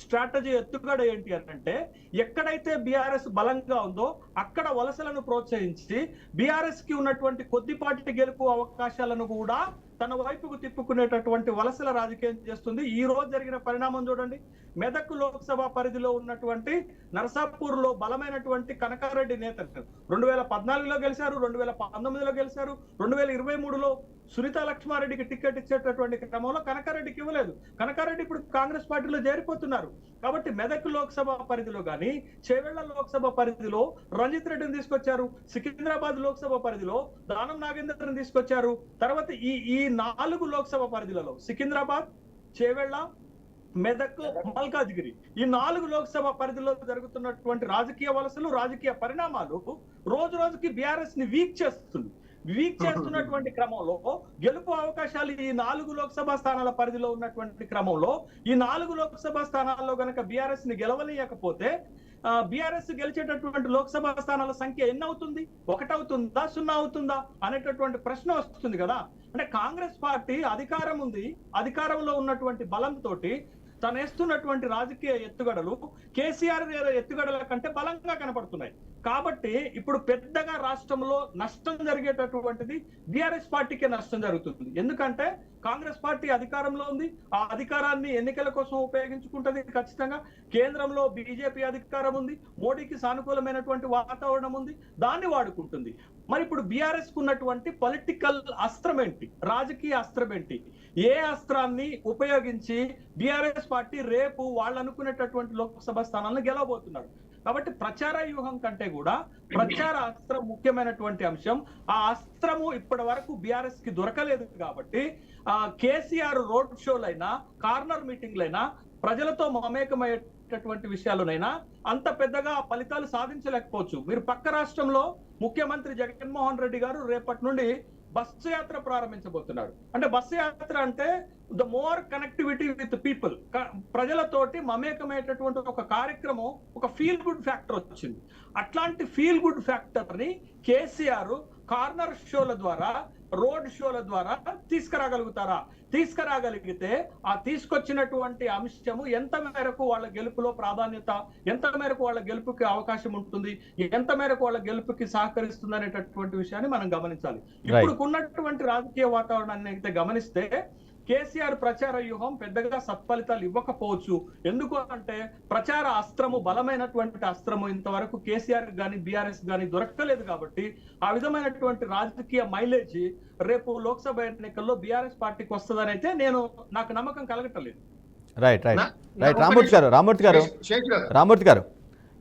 Speaker 4: స్ట్రాటజీ ఎత్తుగడ ఏంటి అంటే, ఎక్కడైతే బీఆర్ఎస్ బలంగా ఉందో అక్కడ వలసలను ప్రోత్సహించి బీఆర్ఎస్ కి ఉన్నటువంటి కొద్దిపాటి గెలుపు అవకాశాలను కూడా తన వైపుకు తిప్పుకునేటటువంటి వలసల రాజకీయం చేస్తుంది. ఈ రోజు జరిగిన పరిణామం చూడండి. మెదక్ లోక్సభ పరిధిలో ఉన్నటువంటి నర్సాపూర్ లో బలమైనటువంటి కనకారెడ్డి నేతలు 2014లో గెలిచారు, 2019లో గెలిచారు, 2023లో సునీతా లక్ష్మారెడ్డికి టికెట్ ఇచ్చేటటువంటి క్రమంలో కనకారెడ్డికి ఇవ్వలేదు. కనకారెడ్డి ఇప్పుడు కాంగ్రెస్ పార్టీలో చేరిపోతున్నారు. కాబట్టి మెదక్ లోక్సభ పరిధిలో కానీ, చేవెళ్ల లోక్సభ పరిధిలో రంజిత్ రెడ్డిని తీసుకొచ్చారు, సికింద్రాబాద్ లోక్సభ పరిధిలో దానం నాగేందర్ని తీసుకొచ్చారు. తర్వాత ఈ 4 లోక్సభ పరిధిలలో సికింద్రాబాద్, చేవెళ్ల, మెదక్, మల్కాజ్గిరి, ఈ 4 లోక్సభ పరిధిలో జరుగుతున్నటువంటి రాజకీయ వలసలు, రాజకీయ పరిణామాలు రోజు రోజుకి బీఆర్ఎస్ ని వీక్ చేస్తున్నటువంటి క్రమంలో గెలుపు అవకాశాలు ఈ 4 లోక్సభ స్థానాల పరిధిలో ఉన్నటువంటి క్రమంలో, ఈ 4 లోక్సభ స్థానాల్లో గనక బీఆర్ఎస్ ని గెలవనీయకపోతే బీఆర్ఎస్ గెలిచేటటువంటి లోక్సభ స్థానాల సంఖ్య ఎన్ని అవుతుంది? 1 అవుతుందా, 0 అవుతుందా అనేటటువంటి ప్రశ్న వస్తుంది కదా. అంటే కాంగ్రెస్ పార్టీ అధికారం ఉంది, అధికారంలో ఉన్నటువంటి బలంతో తను వేస్తున్నటువంటి రాజకీయ ఎత్తుగడలు కేసీఆర్ ఎత్తుగడల కంటే బలంగా కనపడుతున్నాయి. కాబట్టి ఇప్పుడు పెద్దగా రాష్ట్రంలో నష్టం జరిగేటటువంటిది బీఆర్ఎస్ పార్టీకే నష్టం జరుగుతుంది. ఎందుకంటే కాంగ్రెస్ పార్టీ అధికారంలో ఉంది, ఆ అధికారాన్ని ఎన్నికల కోసం ఉపయోగించుకుంటుంది. ఖచ్చితంగా కేంద్రంలో బీజేపీ అధికారం ఉంది, మోడీకి సానుకూలమైనటువంటి వాతావరణం ఉంది, దాన్ని వాడుకుంటుంది. మరి ఇప్పుడు బీఆర్ఎస్ కు ఉన్నటువంటి పొలిటికల్ అస్త్రం ఏంటి, రాజకీయ అస్త్రం ఏంటి? ఏ అస్త్రాన్ని ఉపయోగించి బీఆర్ఎస్ పార్టీ రేపు వాళ్ళు అనుకునేటటువంటి లోక్సభ స్థానాలను గెలవబోతున్నారు? కాబట్టి ప్రచార వ్యూహం కంటే కూడా ప్రచార అస్త్రం ముఖ్యమైనటువంటి అంశం. ఆ అస్త్రము ఇప్పటి వరకు బీఆర్ఎస్ కి దొరకలేదు. కాబట్టి కేసీఆర్ రోడ్ షోలైనా, కార్నర్ మీటింగ్లైనా, ప్రజలతో మమేకమయ్యేటటువంటి విషయాలునైనా అంత పెద్దగా ఫలితాలు సాధించలేకపోవచ్చు. మీరు పక్క రాష్ట్రంలో ముఖ్యమంత్రి జగన్మోహన్ రెడ్డి గారు రేపటి నుండి బస్సు యాత్ర ప్రారంభించబోతున్నాడు. అంటే బస్సు యాత్ర అంటే the more connectivity with people, ప్రజలతోటి మమేకమయ్యేటటువంటి ఒక కార్యక్రమం, ఒక ఫీల్ గుడ్ ఫ్యాక్టర్ వచ్చింది. అట్లాంటి ఫీల్ గుడ్ ఫ్యాక్టర్ ని కేసీఆర్ కార్నర్ షోల ద్వారా, రోడ్ షోల ద్వారా తీసుకురాగలుగుతారా? తీసుకురాగలిగితే ఆ తీసుకొచ్చినటువంటి అంశము ఎంత మేరకు వాళ్ళ గెలుపులో ప్రాధాన్యత, ఎంత మేరకు వాళ్ళ గెలుపుకి అవకాశం ఉంటుంది, ఎంత మేరకు వాళ్ళ గెలుపుకి సహకరిస్తుంది అనేటటువంటి విషయాన్ని మనం గమనించాలి. ఇప్పుడు ఉన్నటువంటి రాజకీయ వాతావరణాన్ని అయితే గమనిస్తే కేసీఆర్ ప్రచార వ్యూహం పెద్దగా సత్ఫలితాలు ఇవ్వకపోవచ్చు. ఎందుకు అంటే ప్రచార అస్త్రము, బలమైనటువంటి అస్త్రము ఇంతవరకు కేసీఆర్ గాని బీఆర్ఎస్ గాని దొరకలేదు. కాబట్టి ఆ విధమైనటువంటి రాజకీయ మైలేజ్ రేపు లోక్సభ ఎన్నికల్లో బీఆర్ఎస్ పార్టీకి వస్తుందని అయితే నాకు నమ్మకం కలగటలేదు.
Speaker 1: రైట్ రైట్ రైట్ రామూర్తి గారు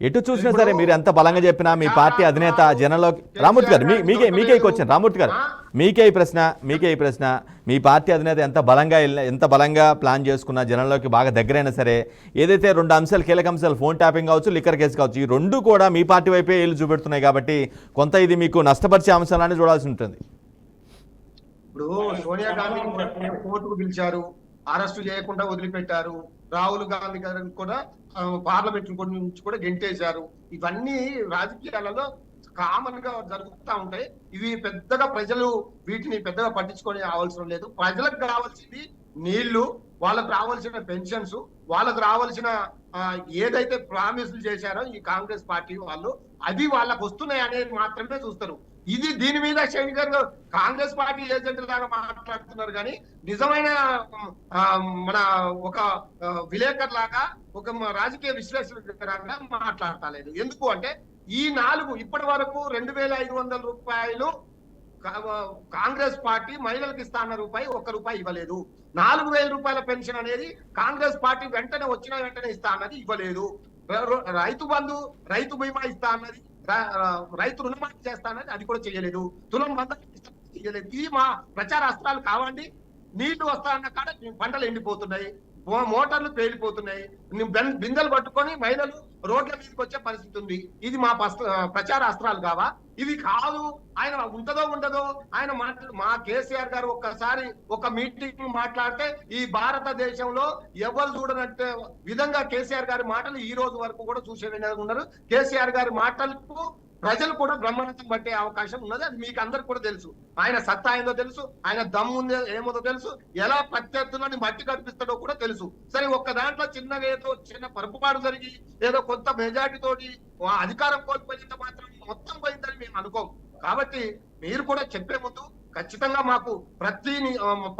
Speaker 1: ఎటు చూసినా సరే మీరు ఎంత బలంగా చెప్పినా మీ పార్టీ అధినేత జనంలోకి, రామూర్తి గారు మీకే క్వశ్చన్, రామూర్తి గారు మీకే ఈ ప్రశ్న, మీ పార్టీ అధినేత ఎంత బలంగా ప్లాన్ చేసుకున్నా, జనంలోకి బాగా దగ్గరైనా సరే, ఏదైతే 2 అంశాలు, కీలక అంశాలు, ఫోన్ ట్యాపింగ్ కావచ్చు, లిక్కర్ కేసు కావచ్చు, ఈ 2 కూడా మీ పార్టీ వైపే ఏళ్ళు చూపెడుతున్నాయి. కాబట్టి కొంత ఇది మీకు నష్టపరిచే అంశాలని చూడాల్సి ఉంటుంది.
Speaker 3: ఇప్పుడు సోనియా గాంధీ కోర్టుకు పిలిచారు, అరెస్టు చేయకుండా వదిలిపెట్టారు. రాహుల్ గాంధీ గారిని కూడా పార్లమెంట్ నుంచి కూడా గెంటేశారు. ఇవన్నీ రాజకీయాలలో కామన్ గా జరుగుతూ ఉంటాయి. ఇవి పెద్దగా ప్రజలు వీటిని పెద్దగా పట్టించుకొని అవసరం లేదు. ప్రజలకు కావాల్సింది నీళ్లు, వాళ్ళకు రావాల్సిన పెన్షన్స్, వాళ్ళకు రావాల్సిన ఏదైతే ప్రామిసులు చేశారో ఈ కాంగ్రెస్ పార్టీ వాళ్ళు, అవి వాళ్ళకు వస్తున్నాయి అనేది మాత్రమే చూస్తారు. దీని మీద శంకర్ కాంగ్రెస్ పార్టీ ఏజెంట్ లాగా మాట్లాడుతున్నారు కానీ నిజమైన మన ఒక విలేకర్ లాగా, ఒక రాజకీయ విశ్లేషకులాగా మాట్లాడతలేదు. ఎందుకు అంటే ఈ 4 ఇప్పటి వరకు 2,500 రూపాయలు కాంగ్రెస్ పార్టీ మహిళలకు ఇస్తా అన్న రూపాయి, ₹1 ఇవ్వలేదు. 4,000 రూపాయల పెన్షన్ అనేది కాంగ్రెస్ పార్టీ వెంటనే ఇస్తా అన్నది ఇవ్వలేదు. రైతు బంధు, రైతు బీమా ఇస్తా అన్నది, రైతు రుణమాఫీ చేస్తానని అది కూడా చేయలేదు. తులం బంధం చేయలేదు. ఇది మా ప్రచార అస్త్రాలు కావండి. నీళ్లు వస్తాయన్న కాడ పంటలు ఎండిపోతున్నాయి, మోటార్లు పేలిపోతున్నాయి, బిందెలు పట్టుకొని మహిళలు రోడ్ల మీదకి వచ్చే పరిస్థితి ఉంది. ఇది మా ప్రచార అస్త్రాలు కావా? ఇవి కాదు. ఆయన ఉంటదో ఉండదో ఆయన మా కేసీఆర్ గారు ఒక్కసారి ఒక మీటింగ్ మాట్లాడితే ఈ భారతదేశంలో ఎవరు చూడనట్టు విధంగా కేసీఆర్ గారి మాటలు ఈ రోజు వరకు కూడా చూసే విధంగా ఉన్నారు. కేసీఆర్ గారి మాటలకు ప్రజలు కూడా బ్రహ్మానందం పట్టే అవకాశం ఉన్నది. అది మీకు అందరికి కూడా తెలుసు. ఆయన సత్తా ఏందో తెలుసు, ఆయన దమ్ము ఏమో తెలుసు, ఎలా ప్రత్యర్థులని మట్టి కనిపిస్తాడో కూడా తెలుసు. సరే, ఒక్క దాంట్లో చిన్నగా చిన్న పొరపాటు జరిగి ఏదో కొంత మెజార్టీ తోటి అధికారం కోల్పోయినంత మాత్రం మొత్తం పోయిందని మేము అనుకోం. కాబట్టి మీరు కూడా చెప్పే ముందు ఖచ్చితంగా మాకు ప్రతి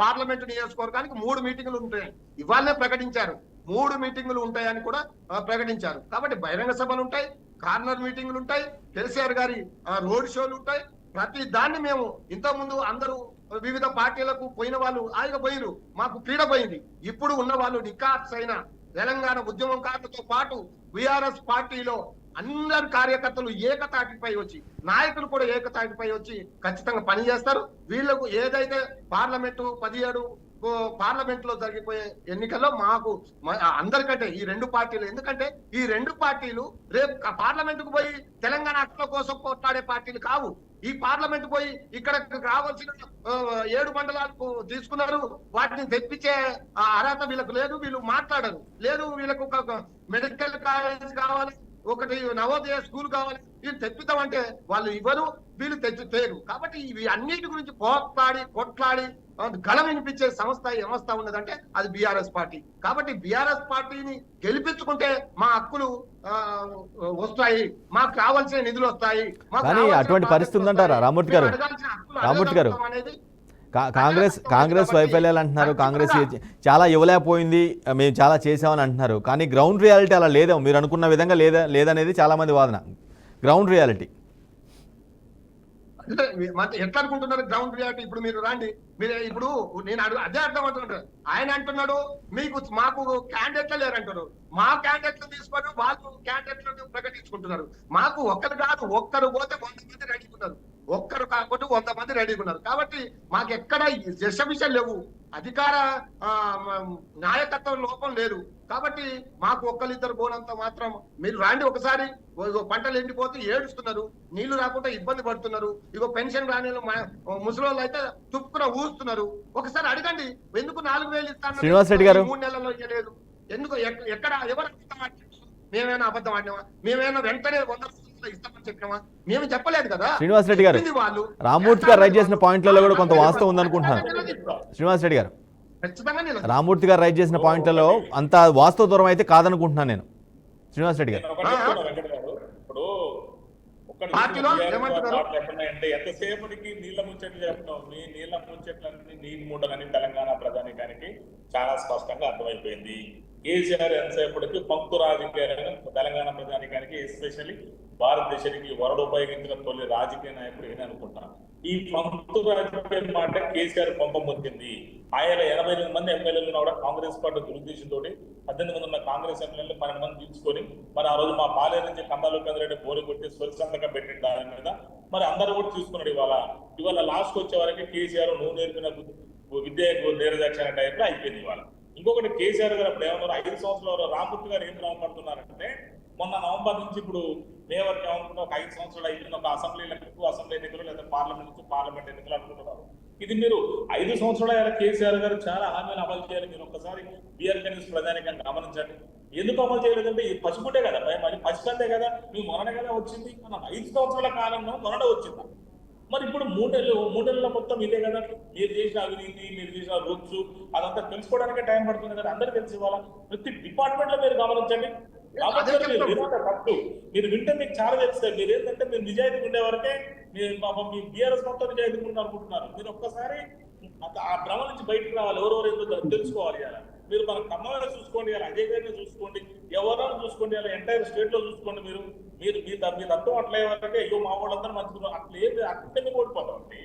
Speaker 3: పార్లమెంటు నియోజకవర్గానికి 3 మీటింగులు ఉంటాయి. ఇవాళనే ప్రకటించారు 3 మీటింగులు ఉంటాయని కూడా ప్రకటించారు. కాబట్టి బహిరంగ సభలు ఉంటాయి, కార్నర్ మీటింగులు ఉంటాయి, కేసీఆర్ గారి రోడ్ షోలు ఉంటాయి. ప్రతి దాన్ని మేము ఇంతకుముందు అందరూ వివిధ పార్టీలకు పోయిన వాళ్ళు ఆయన పోయిరు, మాకు పీడ పోయింది. ఇప్పుడు ఉన్న వాళ్ళు నికార్స్ అయిన తెలంగాణ ఉద్యమకారులతో పాటు బీఆర్ఎస్ పార్టీలో అందరు కార్యకర్తలు ఏకతాటిపై వచ్చి, నాయకులు కూడా ఏకతాటిపై వచ్చి ఖచ్చితంగా పనిచేస్తారు. వీళ్లకు ఏదైతే పార్లమెంటు 17 పార్లమెంట్ లో జరిగిపోయే ఎన్నికల్లో మాకు అందరికంటే ఈ 2 పార్టీలు, ఎందుకంటే ఈ 2 పార్టీలు రేపు పార్లమెంట్ కు పోయి తెలంగాణ హక్కుల కోసం పోట్లాడే పార్టీలు కావు. ఈ పార్లమెంట్ పోయి ఇక్కడ రావాల్సిన 7 మండలాలకు తీసుకున్నారు, వాటిని తెప్పించే అర్హత వీళ్ళకు లేదు, వీళ్ళు మాట్లాడరు. లేదు, వీళ్ళకు ఒక మెడికల్ కాలేజ్ కావాలి, ఒకటి నవోదయ స్కూల్ కావాలి, వీళ్ళు తెప్పిద్దామంటే వాళ్ళు ఇవ్వరు, వీళ్ళు తెచ్చి తేరు. కాబట్టి ఇవి అన్నిటి గురించి కొట్లాడి గళ వినిపించే సంస్థ వ్యవస్థ ఉన్నదంటే అది బీఆర్ఎస్ పార్టీ. కాబట్టి బీఆర్ఎస్ పార్టీని గెలిపించుకుంటే మా హక్కులు వస్తాయి, మాకు కావాల్సిన నిధులు వస్తాయి.
Speaker 1: కానీ అటువంటి పరిస్థితి ఉందంటారా రామూర్తి గారు? రామూర్తి గారు, కాంగ్రెస్ వైఫల్యాలు అంటున్నారు, కాంగ్రెస్ చాలా ఇవ్వలేకపోయింది, మేము చాలా చేసామని అంటున్నారు. కానీ గ్రౌండ్ రియాలిటీ అలా లేదేమో, మీరు అనుకున్న విధంగా లేదనేది చాలా మంది వాదన. గ్రౌండ్ రియాలిటీ
Speaker 3: ఎట్లా అనుకుంటున్నారు గ్రౌండ్ రియాలిటీ? ఇప్పుడు మీరు రండి, మీరు ఇప్పుడు నేను అదే అర్థం అవుతున్నాడు. ఆయన అంటున్నాడు మాకు క్యాండిడేట్లు లేరంటారు, మా క్యాండిడేట్లు తీసుకొని వాళ్ళు క్యాండిడేట్లను ప్రకటించుకుంటున్నారు. మాకు ఒక్కరు కాదు, ఒక్కరు పోతే 100 మంది రెడీ ఉన్నారు, ఒక్కరు కాకపోతే 100 మంది రెడీ ఉన్నారు. కాబట్టి మాకు ఎక్కడ విషయం లేవు, అధికార నాయకత్వం లోపం లేదు. కాబట్టి మాకు ఒక్కరిద్దరు పోనంత మాత్రం మీరు రాండి. ఒకసారి పంటలు ఎండిపోతే ఏడుస్తున్నారు, నీళ్లు రాకుండా ఇబ్బంది పడుతున్నారు, ఇగో పెన్షన్ రాని ముసలి వాళ్ళు అయితే తుప్పుకున ఊస్తున్నారు. ఒకసారి అడగండి, ఎందుకు 4,000 ఇస్తాను
Speaker 1: శ్రీనివాస్ రెడ్డి గారు
Speaker 3: 3 నెలల్లో ఇవ్వలేదు, ఎందుకు? ఎక్కడ ఎవరు మేమేమైనా అబద్ధం ఆడినామా? మేమేమైనా వెంటనే 100 ఇస్తామని చెప్పినామా? మేము చెప్పలేదు కదా.
Speaker 1: శ్రీనివాస్ రెడ్డి గారు, రామూర్తి గారు రైట్ చేసిన పాయింట్లలో కూడా కొంత వాస్తవం ఉందనుకుంటున్నాను. శ్రీనివాస్ రెడ్డి గారు, రామూర్తి గారు రైట్ చేసిన పాయింట్లలో అంత వాస్తవ దూరం అయితే కాదనుకుంటున్నాను నేను. శ్రీనివాస్ రెడ్డి గారు,
Speaker 2: అంటే ఎంతసేపటికి నీళ్ల ముచ్చట్లు చెప్తాం, మీ నీళ్ల ముచ్చట్లన్నీ నీటి మూటలని తెలంగాణ ప్రజానికానికి చాలా స్పష్టంగా అర్థమైపోయింది. కేసీఆర్ ఎంతసేపటికి పంక్తు రాజకీయాలను తెలంగాణ ప్రజానికానికి, ఎస్పెషల్లీ భారతదేశానికి వరడు ఉపయోగించిన తొలి రాజకీయ నాయకుడు ఏని అనుకుంటున్నాను. ఈ పంక్తు రాజకీయం మాట కేసీఆర్ పంపముంది. ఆయన 88 మంది ఎమ్మెల్యేలు కూడా కాంగ్రెస్ పార్టీ దురుద్దేశంతో 18 మంది ఉన్న కాంగ్రెస్ ఎమ్మెల్యేలు 12 మంది తీసుకొని మరి ఆ రోజు మా పాలేరు నుంచి కందాలు రెడ్డి బోరు కొట్టి స్వచ్ఛందంగా పెట్టిన దాని మీద మరి అందరూ కూడా తీసుకున్నాడు. ఇవాళ లాస్ట్ వచ్చే వరకు కేసీఆర్ నువ్వు నేర్పిన విద్యకు నీరజాక్షణ టైంలో అయిపోయింది. ఇవాళ ఇంకొకటి కేసీఆర్ గారు అప్పుడు ఏమన్నారు, 5 సంవత్సరాలు రామూర్తి గారు ఏం రామపడుతున్నారంటే మొన్న నవంబర్ నుంచి ఇప్పుడు మే వరకు ఏమనుకున్నా ఒక 5 సంవత్సరాలు అయిపోయింది, ఒక అసెంబ్లీ ఎన్నికలు లేదా పార్లమెంట్ ఎన్నికలు అనుకుంటున్నారు. ఇది మీరు 5 సంవత్సరాల కేసీఆర్ గారు చాలా హామీలు అమలు చేయాలి. మీరు ఒక్కసారి బీఆర్కే న్యూస్ ప్రధానికంగా గమనించండి. ఎందుకు అమలు చేయలేదంటే ఈ పసిపుట్టే కదా, మరి పసికందే కదా, మీ మొన్ననే కదా వచ్చింది. మన 5 సంవత్సరాల కాలంలో మొన్ననే వచ్చింది. మరి ఇప్పుడు 3 నెలల మొత్తం ఇదే కదా, మీరు చేసిన అవినీతి, మీరు చేసిన రూట్స్ అదంతా తెలుసుకోవడానికే టైం పడుతుంది కదా, అందరూ తెలిసి ఇవ్వాలా. ప్రతి డిపార్ట్మెంట్ లో మీరు గమనించండి. మీరు వింటే మీకు చాలా తెలుస్తాయి. మీరు ఏంటంటే మీరు నిజాయితీగా ఉండే వరకే మీ బీఆర్ఎస్ మొత్తం నిజాయితీగా అనుకుంటున్నారు. మీరు ఒక్కసారి ఆ భ్రమ నుంచి బయటకు రావాలి, ఎవరెవరు ఎందుకు తెలుసుకోవాలి. అలా మీరు మన ఖమ్మంలో చూసుకోండి, అలా అజయ్ గారిని చూసుకోండి, ఎవరైనా చూసుకోండి, అలా ఎంటైర్ స్టేట్ లో చూసుకోండి. మీరు మీ తత్వం అట్లా వరకే అయ్యో మా వాళ్ళందరూ మంచిగా అట్లా ఏం అట్లే మీకు ఓడిపోతాం అండి.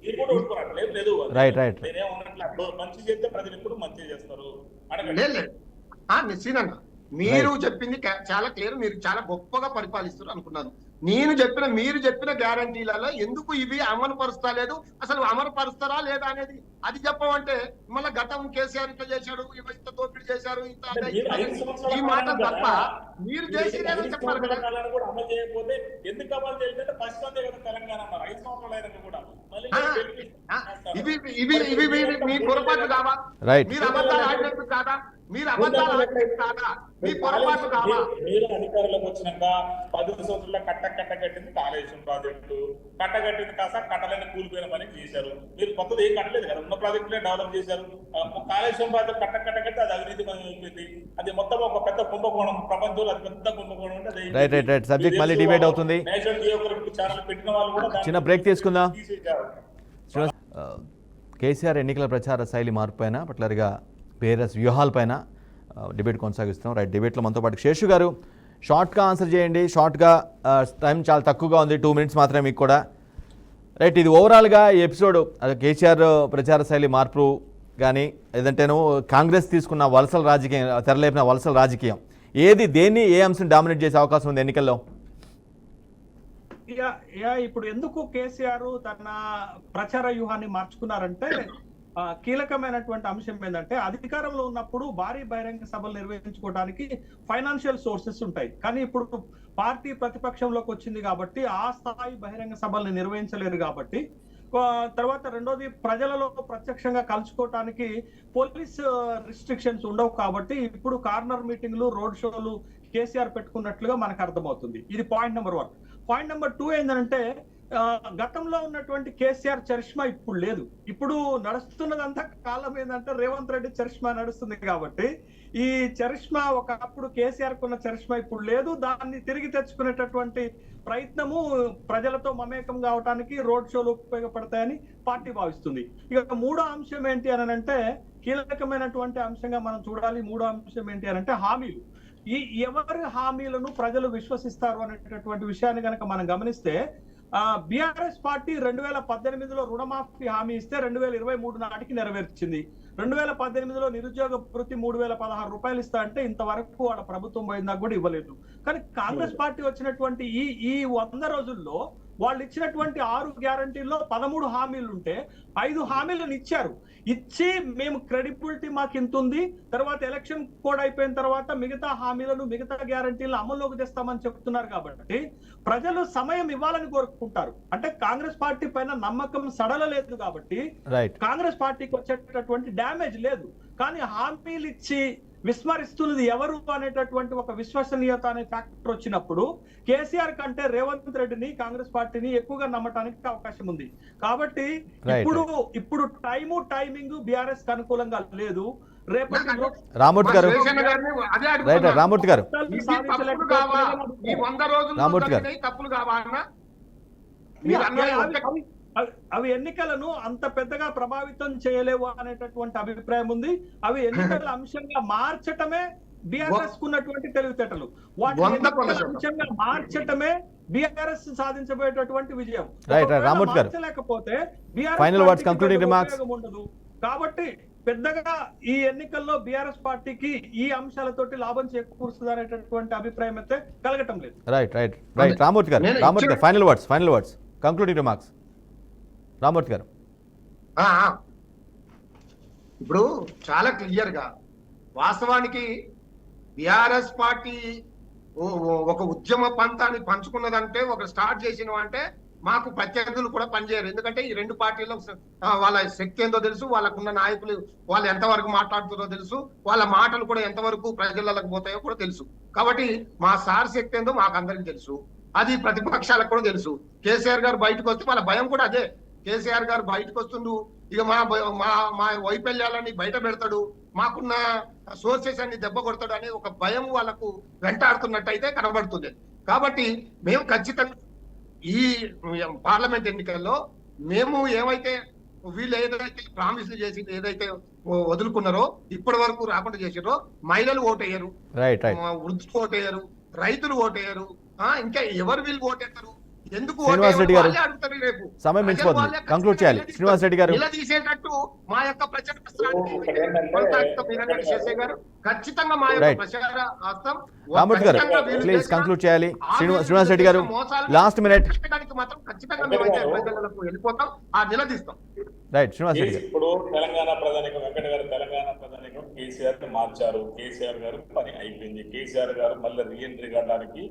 Speaker 2: మీరు కూడా ఓడిపోరు, అట్లా ఏం లేదు. నేనేమన్నట్లు మంచి చేస్తే ప్రజలు ఎప్పుడు మంచి చేస్తారు అడగండి.
Speaker 3: మీరు చెప్పింది చాలా క్లియర్, మీరు చాలా గొప్పగా పరిపాలిస్తారు అనుకున్నాను. మీరు చెప్పిన గ్యారంటీలలో ఎందుకు ఇవి అమలు పరుస్తా లేదు, అసలు అమలు పరుస్తారా లేదా అనేది అది చెప్పమంటే మళ్ళీ గతం కేసీఆర్ ఇట్లా చేశాడు, ఇంత దోపిడీ చేశారు, ఈ మాట తప్ప మీరు చేసేది చెప్పారు కదా.
Speaker 2: అమలు చేయకపోతే ఎందుకు అమలు చేయలేదంటే ఫస్ట్ అంతే కదా తెలంగాణ 5 సంవత్సరాలు అయినా కూడా
Speaker 3: ఇవి మీ పొరపాటు కావా? మీరు అబద్ధాలు ఆడినట్టు కాదా? మీరు అబద్ధాలు ఆడినట్టు కాదా? మీ పొరపాటు కావా?
Speaker 2: మీరు అధికారంలోకి వచ్చినాక 10 సంవత్సరాల కట్టింది కాళేశ్వరం ప్రాజెక్టు, కట్టింది కాస్త కట్టలేని కూలిపోయిన పని చేశారు. మీరు కొత్తది ఏం కట్టలేదు కదా, ఉన్న ప్రాజెక్టులే డెవలప్ చేశారు. కాళేశ్వరం ప్రాజెక్ట్ కట్టితే అది అవినీతి పని అయిపోయింది. అది మొత్తం ఒక పెద్ద కుంభకోణం, ప్రపంచంలో అది పెద్ద కుంభకోణం అంటే
Speaker 1: సబ్జెక్ట్ మళ్ళీ డిబేట్ అవుతుంది.
Speaker 2: నేషనల్ జియోగ్రఫిక్ ఛానల్ పెట్టిన వాళ్ళు కూడా
Speaker 1: చిన్న బ్రేక్ తీసుకుందాం. కేసీఆర్ ఎన్నికల ప్రచార శైలి మార్పు పైన పర్టికులర్గా బీఆర్ఎస్ వ్యూహాలపైన డిబేట్ కొనసాగిస్తున్నాం. రైట్, డిబేట్లో మనతో పాటు శేషు గారు షార్ట్గా ఆన్సర్ చేయండి. షార్ట్గా టైం చాలా తక్కువగా ఉంది, 2 minutes మాత్రమే మీకు కూడా. రైట్, ఇది ఓవరాల్గా ఈ ఎపిసోడ్ కేసీఆర్ ప్రచార శైలి మార్పు కానీ ఏదంటేనో కాంగ్రెస్ తీసుకున్న వలసల రాజకీయం, తెరలేపిన వలసల రాజకీయం, దేన్ని ఏ అంశం డామినేట్ చేసే అవకాశం ఉంది ఎన్నికల్లో?
Speaker 4: ఇప్పుడు ఎందుకు కేసీఆర్ తన ప్రచార వ్యూహాన్ని మార్చుకున్నారంటే కీలకమైనటువంటి అంశం ఏంటంటే అధికారంలో ఉన్నప్పుడు భారీ బహిరంగ సభలు నిర్వహించుకోవడానికి ఫైనాన్షియల్ సోర్సెస్ ఉంటాయి. కానీ ఇప్పుడు పార్టీ ప్రతిపక్షంలోకి వచ్చింది కాబట్టి ఆ స్థాయి బహిరంగ సభల్ని నిర్వహించలేరు. కాబట్టి తర్వాత రెండోది ప్రజలలో ప్రత్యక్షంగా కలుసుకోవటానికి పోలీస్ రిస్ట్రిక్షన్స్ ఉండవు. కాబట్టి ఇప్పుడు కార్నర్ మీటింగ్లు, రోడ్ షోలు కేసీఆర్ పెట్టుకున్నట్లుగా మనకు అర్థమవుతుంది. ఇది పాయింట్ నెంబర్ 1. పాయింట్ నెంబర్ 2 ఏంటంటే గతంలో ఉన్నటువంటి కేసీఆర్ చరిష్మా ఇప్పుడు లేదు. ఇప్పుడు నడుస్తున్నదంతా కాలం ఏంటంటే రేవంత్ రెడ్డి చరిష్మా నడుస్తుంది కాబట్టి ఈ చరిష్మా ఒకప్పుడు కేసీఆర్ కున్న చరిష్మా ఇప్పుడు లేదు. దాన్ని తిరిగి తెచ్చుకునేటటువంటి ప్రయత్నము ప్రజలతో మమేకం కావడానికి రోడ్ షోలు ఉపయోగపడతాయని పార్టీ భావిస్తుంది. ఇక మూడో అంశం ఏంటి అని అంటే కీలకమైనటువంటి అంశంగా మనం చూడాలి. మూడో అంశం ఏంటి అని అంటే హామీలు. ఈ ఎవరి హామీలను ప్రజలు విశ్వసిస్తారు అనేటటువంటి విషయాన్ని కనుక మనం గమనిస్తే బీఆర్ఎస్ పార్టీ 2018లో రుణమాఫీ హామీ ఇస్తే 2023 నాటికి నెరవేర్చింది. 2018లో నిరుద్యోగ వృత్తి 3016 రూపాయలు ఇస్తా అంటే ఇంతవరకు వాళ్ళ ప్రభుత్వం పోయిందా కూడా ఇవ్వలేదు. కానీ కాంగ్రెస్ పార్టీ వచ్చినటువంటి ఈ 100 రోజుల్లో వాళ్ళు ఇచ్చినటువంటి 6 గ్యారంటీల్లో 13 హామీలు ఉంటే 5 హామీలను ఇచ్చి మేము క్రెడిబిలిటీ మాకు ఇంత ఉంది, తర్వాత ఎలక్షన్ కోడ్ అయిపోయిన తర్వాత మిగతా హామీలను మిగతా గ్యారంటీలను అమల్లోకి తెస్తామని చెప్తున్నారు. కాబట్టి ప్రజలు సమయం ఇవ్వాలని కోరుకుంటారు. అంటే కాంగ్రెస్ పార్టీ పైన నమ్మకం సడలలేదు కాబట్టి కాంగ్రెస్ పార్టీకి వచ్చేటటువంటి డ్యామేజ్ లేదు. కానీ హామీలు ఇచ్చి విస్మరిస్తున్నది ఎవరు అనేటటువంటి ఒక విశ్వసనీయత అనే ఫ్యాక్టర్ వచ్చినప్పుడు కేసీఆర్ కంటే రేవంత్ రెడ్డిని కాంగ్రెస్ పార్టీని ఎక్కువగా నమ్మటానికి అవకాశం ఉంది. కాబట్టి ఇప్పుడు టైమింగ్ బీఆర్ఎస్ అనుకూలంగా లేదు. రేపటి
Speaker 1: రామూర్తి గారు
Speaker 3: తప్పులు కావాలన్నా
Speaker 4: అవి ఎన్నికలను అంత పెద్దగా ప్రభావితం చేయలేవు అనేటటువంటి అభిప్రాయం ఉంది. అవి ఎన్నికల అంశంగా మార్చటమే బీఆర్ఎస్ కున్నటువంటి తెలివితేటలు. వాటిని అంశంగా మార్చటమే బీఆర్ఎస్ సాధించబోయేటటువంటి విజయం. మార్చలేకపోతే బీఆర్ఎస్ ఉండదు. కాబట్టి పెద్దగా ఈ ఎన్నికల్లో బీఆర్ఎస్ పార్టీకి ఈ అంశాలతోటి లాభం చేకూరుస్తుంది అనేటటువంటి అభిప్రాయం అయితే కలగటం లేదు.
Speaker 1: Ramurthy garu final words concluding remarks. Ramurthy garu
Speaker 3: ఇప్పుడు చాలా క్లియర్ గా వాస్తవానికి బిఆర్ఎస్ పార్టీ ఒక ఉద్యమ పంతాన్ని పంచుకున్నదంటే ఒక స్టార్ట్ చేసిన అంటే మాకు ప్రత్యర్థులు కూడా పనిచేయరు. ఎందుకంటే ఈ రెండు పార్టీల్లో వాళ్ళ శక్తి ఏందో తెలుసు, వాళ్ళకున్న నాయకులు వాళ్ళు ఎంతవరకు మాట్లాడుతున్నారో తెలుసు, వాళ్ళ మాటలు కూడా ఎంతవరకు ప్రజలకు పోతాయో కూడా తెలుసు. కాబట్టి మా సార్ శక్తి ఏందో మాకు అందరికి తెలుసు, అది ప్రతిపక్షాలకు కూడా తెలుసు. కేసీఆర్ గారు బయటకు వస్తే వాళ్ళ భయం కూడా అదే. కేసీఆర్ గారు బయటకు వస్తుండు, ఇక మా వైఫల్యాలని బయట పెడతాడు, మాకున్న సోర్సెస్ అన్ని దెబ్బ కొడతాడు అనే ఒక భయం వాళ్ళకు వెంటాడుతున్నట్టయితే కనబడుతుంది. కాబట్టి మేము ఖచ్చితంగా ఈ పార్లమెంట్ ఎన్నికల్లో మేము ఏమైతే వీళ్ళు ఏదైతే ప్రామిస్లు చేసి ఏదైతే వదులుకున్నారో ఇప్పటి వరకు రాకుండా చేసారో, మహిళలు ఓటేయరు, వృద్ధులు ఓటేయరు, రైతులు ఓటేయరు, ఇంకా ఎవరు వీళ్ళు ఓటేస్తారు? ఎందుకు
Speaker 1: శ్రీనివాస్ రెడ్డి గారు సమయం మించిపోతుంది, కంక్లూడ్ చేయాలి. శ్రీనివాస్ రెడ్డి గారు
Speaker 3: నిలదీసేటట్టు మా యొక్క ప్రచార ఖచ్చితంగా మా యొక్క ప్రచార హస్తం.
Speaker 1: రామూర్తి గారు ప్లీజ్ కంక్లూడ్ చేయాలి. శ్రీనివాస్ రెడ్డి గారు లాస్ట్ మినిట్.
Speaker 3: మాత్రం ఖచ్చితంగా మేమైతే ప్రజలకు వెళ్ళిపోతాం, నిలదీస్తాం.
Speaker 1: రైట్ శ్రీనివాస్ రెడ్డి గారు.
Speaker 2: ఇప్పుడు తెలంగాణ ప్రధానికం వెంకట గారు తెలంగాణ ప్రధానికం కేసీఆర్ ని మార్చారు. కేసీఆర్ గారు పని అయిపోయింది. కేసీఆర్ గారు మళ్ళీ రీఎంట్రీ కావడానికి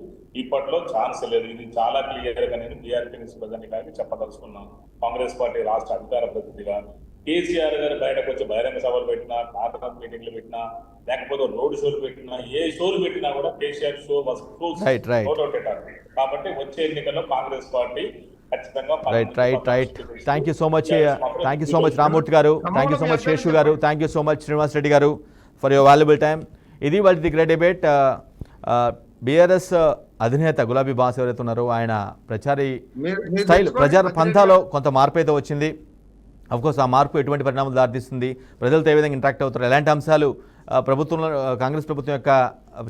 Speaker 2: ఇప్పట్లో ఛాన్స్ లేదు. ఇది చాలా క్లియర్ గా నేను బీఆర్పీ ప్రధానికానికి చెప్పదలుచుకున్నాను. కాంగ్రెస్ పార్టీ రాష్ట్ర అధికార ప్రతినిధిగా కేసీఆర్ గారు బయటకు వచ్చి బహిరంగ సభలు పెట్టినా, నాటకం మీటింగ్లు పెట్టినా, లేకపోతే రోడ్ షోలు పెట్టినా, ఏ షోలు పెట్టినా కూడా కేసీఆర్ షో కాబట్టి వచ్చే ఎన్నికల్లో Congress party
Speaker 1: right. Thank you so much Ramurthy garu, thank you so much Seshu garu, thank you so much Srinivas Reddy garu for your valuable time. ఇది వాళ్ళ ది గ్రేట్ డిబేట్. బీఆర్ఎస్ అధినేత గులాబీ బాస్ ఎవరైతే ఉన్నారో ఆయన ప్రచారీ స్టైల్, ప్రచార పంథాలో కొంత మార్పు అయితే వచ్చింది. అఫ్కోర్స్ ఆ మార్పు ఎటువంటి పరిణామాలు దారితీస్తుంది, ప్రజలతో ఏ విధంగా ఇంటరాక్ట్ అవుతారు, ఎలాంటి అంశాలు ప్రభుత్వంలో కాంగ్రెస్ ప్రభుత్వం యొక్క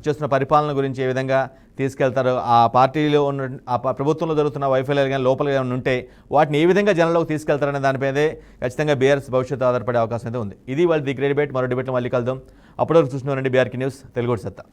Speaker 1: చేస్తున్న పరిపాలన గురించి ఏ విధంగా తీసుకెళ్తారు, ఆ పార్టీలో ఉన్న ఆ ప్రభుత్వంలో జరుగుతున్న వైఫల్యాలు కానీ లోపల ఏమైనా ఉంటే వాటిని ఏ విధంగా జనంలోకి తీసుకెళ్తారనే దానిపైనే ఖచ్చితంగా బీఆర్ఎస్ భవిష్యత్తు ఆధారపడే అవకాశం అయితే ఉంది. ఇది వాళ్ళ ది గ్రేట్ డిబేట్. మరో డిబేట్లో మళ్ళీ కలుద్దాం. అప్పటివరకు చూస్తున్నారండి బీఆర్కే న్యూస్ తెలుగు సత్తా.